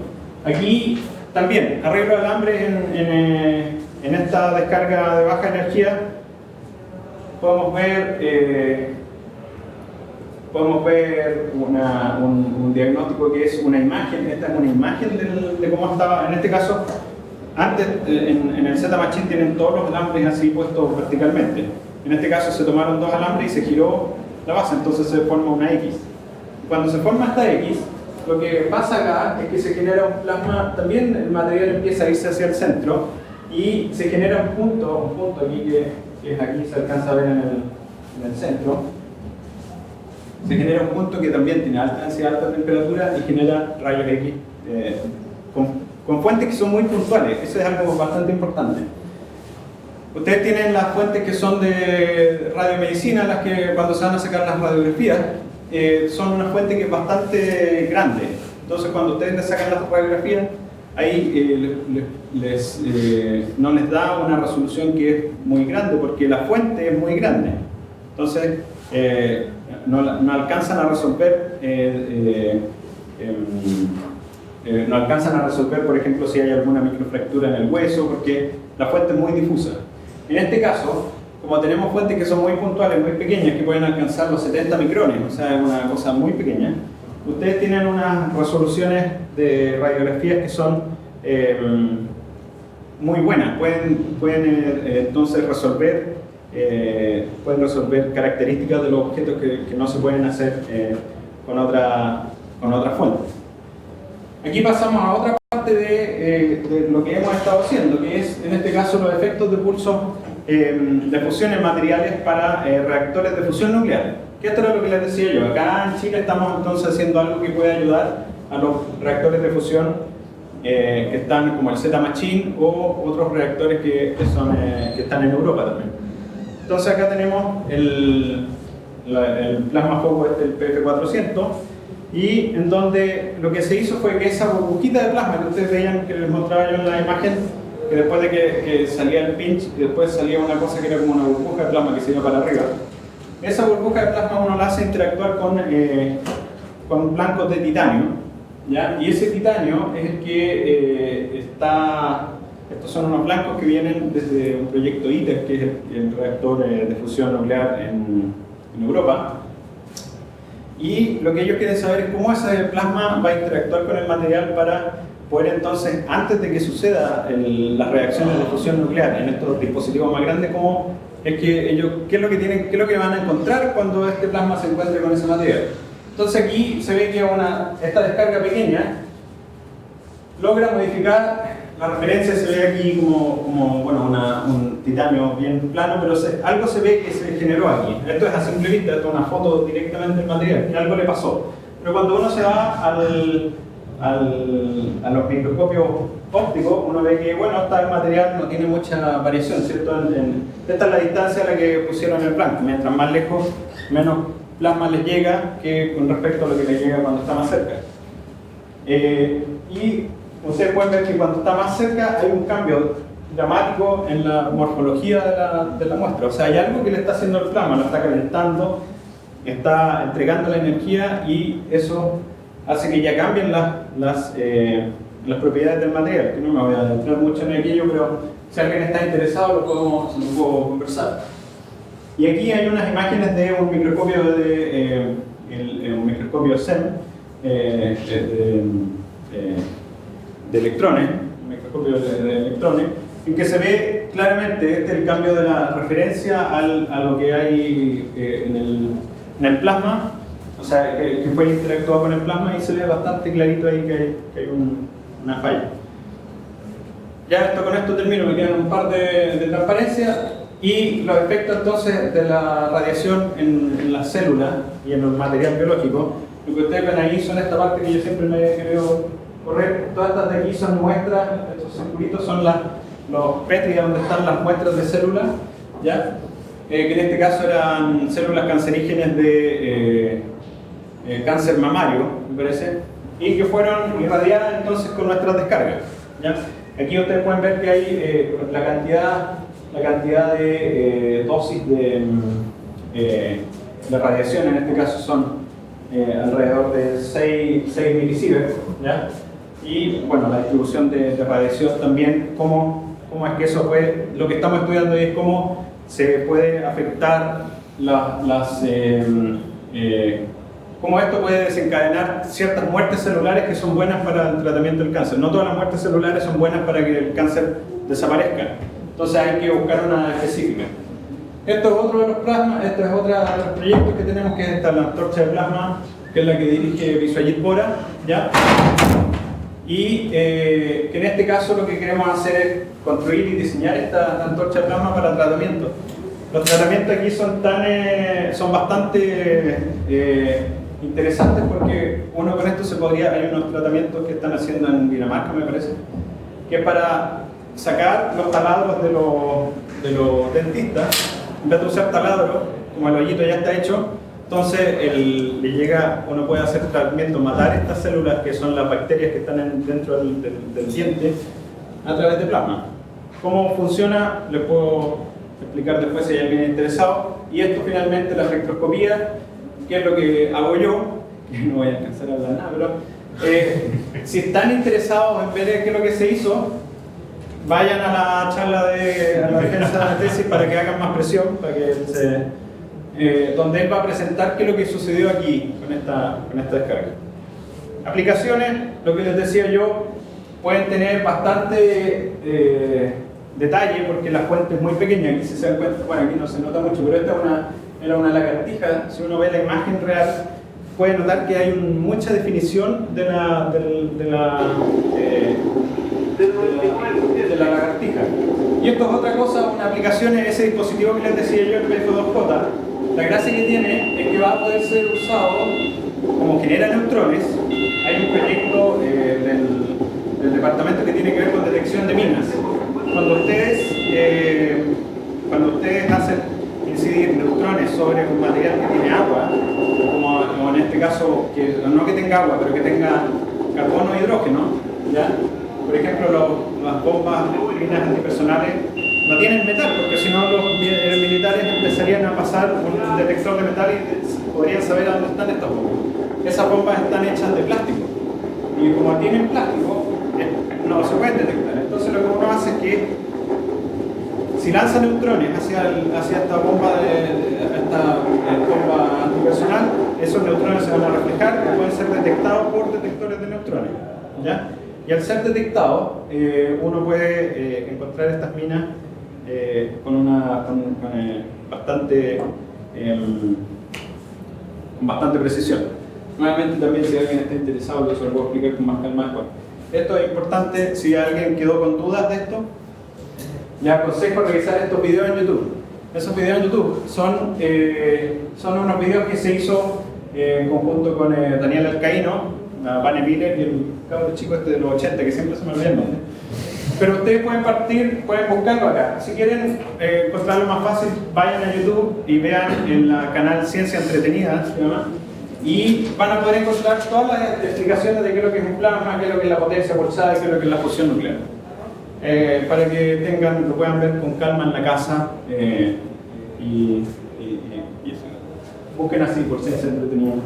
Aquí también, arreglo de alambre en esta descarga de baja energía, podemos ver un diagnóstico que es una imagen. Esta es una imagen de cómo estaba, en este caso, antes en el Z-Machine tienen todos los alambres así puestos verticalmente. En este caso se tomaron dos alambres y se giró la base, entonces se forma una X. Cuando se forma esta X, lo que pasa acá es que se genera un plasma, también el material empieza a irse hacia el centro y se genera un punto aquí que es aquí, se alcanza a ver en el centro. Se genera un punto que también tiene alta densidad, alta temperatura y genera rayos X con fuentes que son muy puntuales. Eso es algo bastante importante. Ustedes tienen las fuentes que son de radiomedicina, las que cuando se van a sacar las radiografías, son una fuente que es bastante grande. Entonces cuando ustedes les sacan las radiografías, ahí no les da una resolución que es muy grande, porque la fuente es muy grande. Entonces, no alcanzan a resolver no alcanzan a resolver, por ejemplo, si hay alguna microfractura en el hueso, porque la fuente es muy difusa. En este caso, como tenemos fuentes que son muy puntuales, muy pequeñas, que pueden alcanzar los 70 micrones, o sea, es una cosa muy pequeña, ustedes tienen unas resoluciones de radiografías que son muy buenas. Pueden entonces resolver características de los objetos que no se pueden hacer con otra fuente. Aquí pasamos a otra parte de lo que hemos estado haciendo, que es en este caso los efectos de pulso de fusión en materiales para reactores de fusión nuclear. Que esto era lo que les decía yo. Acá en Chile estamos entonces haciendo algo que puede ayudar a los reactores de fusión que están como el Z-Machine o otros reactores que están en Europa también. Entonces acá tenemos el plasma foco el PF400, y en donde lo que se hizo fue que esa burbujita de plasma que ustedes veían, que les mostraba yo en la imagen, que después de que salía el pinch, después salía una cosa que era como una burbuja de plasma que se iba para arriba. Esa burbuja de plasma uno la hace interactuar con blancos de titanio, ¿ya? Y ese titanio es el que estos son unos blancos que vienen desde un proyecto ITER, que es el reactor de fusión nuclear en Europa. Y lo que ellos quieren saber es cómo ese plasma va a interactuar con el material para poder entonces, antes de que suceda las reacciones de fusión nuclear en estos dispositivos más grandes, cómo es que ellos, qué es lo que van a encontrar cuando este plasma se encuentre con ese material. Entonces aquí se ve que esta descarga pequeña logra modificar la referencia. Se ve aquí como un titanio bien plano, pero algo se ve que se generó aquí. Esto es a simple vista, esto es una foto directamente del material, que algo le pasó. Pero cuando uno se va a los microscopios ópticos, uno ve que el material no tiene mucha variación, ¿cierto? Esta es la distancia a la que pusieron el blanco. Mientras más lejos, menos plasma les llega que con respecto a lo que les llega cuando está más cerca. Y ustedes pueden ver que cuando está más cerca hay un cambio dramático en la morfología de la muestra. O sea, hay algo que le está haciendo el plasma, lo está calentando, está entregando la energía, y eso hace que ya cambien las propiedades del material, que no me voy a adentrar mucho en aquello, pero si alguien está interesado lo puedo conversar. Y aquí hay unas imágenes de un microscopio un microscopio SEM de electrones, un microscopio de electrones, en que se ve claramente el cambio de la referencia a lo que hay en el plasma, o sea, que fue interactuado con el plasma, y se ve bastante clarito ahí que hay una falla. Ya con esto termino, me quedan un par de transparencias. Y los efectos entonces de la radiación en las células y en el material biológico, lo que ustedes ven ahí son esta parte que yo siempre me he querido correr. Todas estas de aquí son muestras, estos circulitos son los Petri, donde están las muestras de células, ¿ya? Que en este caso eran células cancerígenas de cáncer mamario, me parece, y que fueron irradiadas entonces con nuestras descargas, ¿ya? Aquí ustedes pueden ver que hay la cantidad de dosis de radiación, en este caso son alrededor de 6 milisieverts, ¿ya? Y bueno, la distribución de radiación también, cómo es que eso puede, lo que estamos estudiando es cómo se puede afectar cómo esto puede desencadenar ciertas muertes celulares que son buenas para el tratamiento del cáncer. No todas las muertes celulares son buenas para que el cáncer desaparezca. Entonces hay que buscar una específica. Esto es otro de los plasmas, esto es otro de los proyectos que tenemos, que es esta, la antorcha de plasma, que es la que dirige Biswajit Bora, ¿ya? Y que en este caso lo que queremos hacer es construir y diseñar esta antorcha de plasma para tratamiento. Los tratamientos aquí son bastante interesantes, porque uno con esto hay unos tratamientos que están haciendo en Dinamarca, me parece, que es para sacar los taladros de los dentistas. En vez de usar taladro, como el hoyito ya está hecho, entonces uno puede hacer tratamiento, matar estas células que son las bacterias que están dentro del diente a través de plasma. ¿Cómo funciona? Les puedo explicar después si hay alguien interesado. Y esto finalmente, la espectroscopía, que es lo que hago yo, que no voy a alcanzar a hablar nada, pero si están interesados en ver qué es lo que se hizo, vayan a la charla a la defensa de tesis para que hagan más presión, para que donde él va a presentar qué es lo que sucedió aquí con esta descarga. Aplicaciones, lo que les decía yo, pueden tener bastante detalle porque la fuente es muy pequeña. Aquí si se dan cuenta, bueno, aquí no se nota mucho, pero esta era una lagartija. Si uno ve la imagen real, puede notar que hay mucha definición de la lagartija. Y esto es otra cosa, una aplicación es ese dispositivo que les decía yo, el PF2J. La gracia que tiene es que va a poder ser usado como genera neutrones. Hay un proyecto del departamento que tiene que ver con detección de minas. Cuando ustedes hacen incidir neutrones sobre un material que tiene agua, como en este caso, no que tenga agua, pero que tenga carbono e hidrógeno, ¿ya? Por ejemplo, las bombas minas antipersonales no tienen metal, porque si no los militares empezarían a pasar un detector de metal y podrían saber a dónde están estas bombas. Esas bombas están hechas de plástico, y como tienen plástico, no se pueden detectar. Entonces lo que uno hace es que si lanza neutrones hacia esta bomba bomba antipersonal, esos neutrones se van a reflejar y pueden ser detectados por detectores de neutrones, ¿ya? Y al ser detectado, uno puede encontrar estas minas con bastante precisión. Nuevamente también, si alguien está interesado, yo se lo puedo explicar con más calma después. Esto es importante, si alguien quedó con dudas de esto, les aconsejo revisar estos videos en YouTube. Esos videos en YouTube son unos videos que se hizo en conjunto con Daniel Alcaíno, Vane Miller y el cabrón chico este de los 80, que siempre se me olvida el nombre. Pero ustedes pueden buscarlo acá. Si quieren encontrarlo más fácil, vayan a YouTube y vean en el canal Ciencia Entretenida, ¿se llama? Y van a poder encontrar todas las explicaciones de qué es lo que es un plasma, qué es lo que es la potencia pulsada y qué es lo que es la fusión nuclear. Para que lo puedan ver con calma en la casa y eso. Busquen así por Ciencia Entretenida,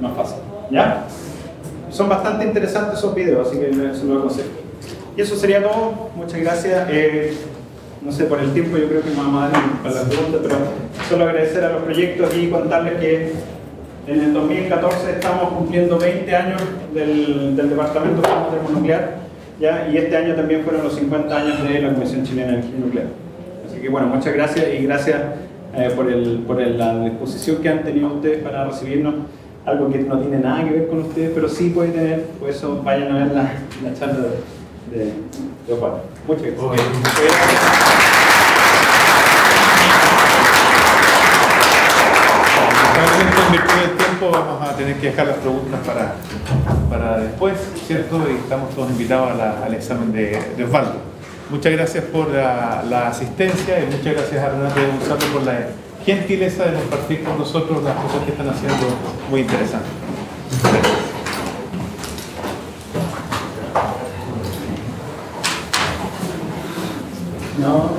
más fácil. ¿Ya? Son bastante interesantes esos videos, así que se los aconsejo. Y eso sería todo. Muchas gracias. No sé, por el tiempo yo creo que me vamos a dar para las preguntas, pero solo agradecer a los proyectos y contarles que en el 2014 estamos cumpliendo 20 años del Departamento de Termonuclear, ¿ya? Y este año también fueron los 50 años de la Comisión Chilena de Energía Nuclear. Así que bueno, muchas gracias y gracias por la disposición que han tenido ustedes para recibirnos. Algo que no tiene nada que ver con ustedes, pero sí puede tener, por eso vayan a ver la charla de Juan. Muchas gracias.
En virtud del tiempo vamos a tener que dejar las preguntas para después, ¿cierto? Y estamos todos invitados al examen de Osvaldo. Muchas gracias por la asistencia y muchas gracias a Renata Gonzalo por la gentileza de compartir con nosotros las cosas que están haciendo muy interesantes.
No,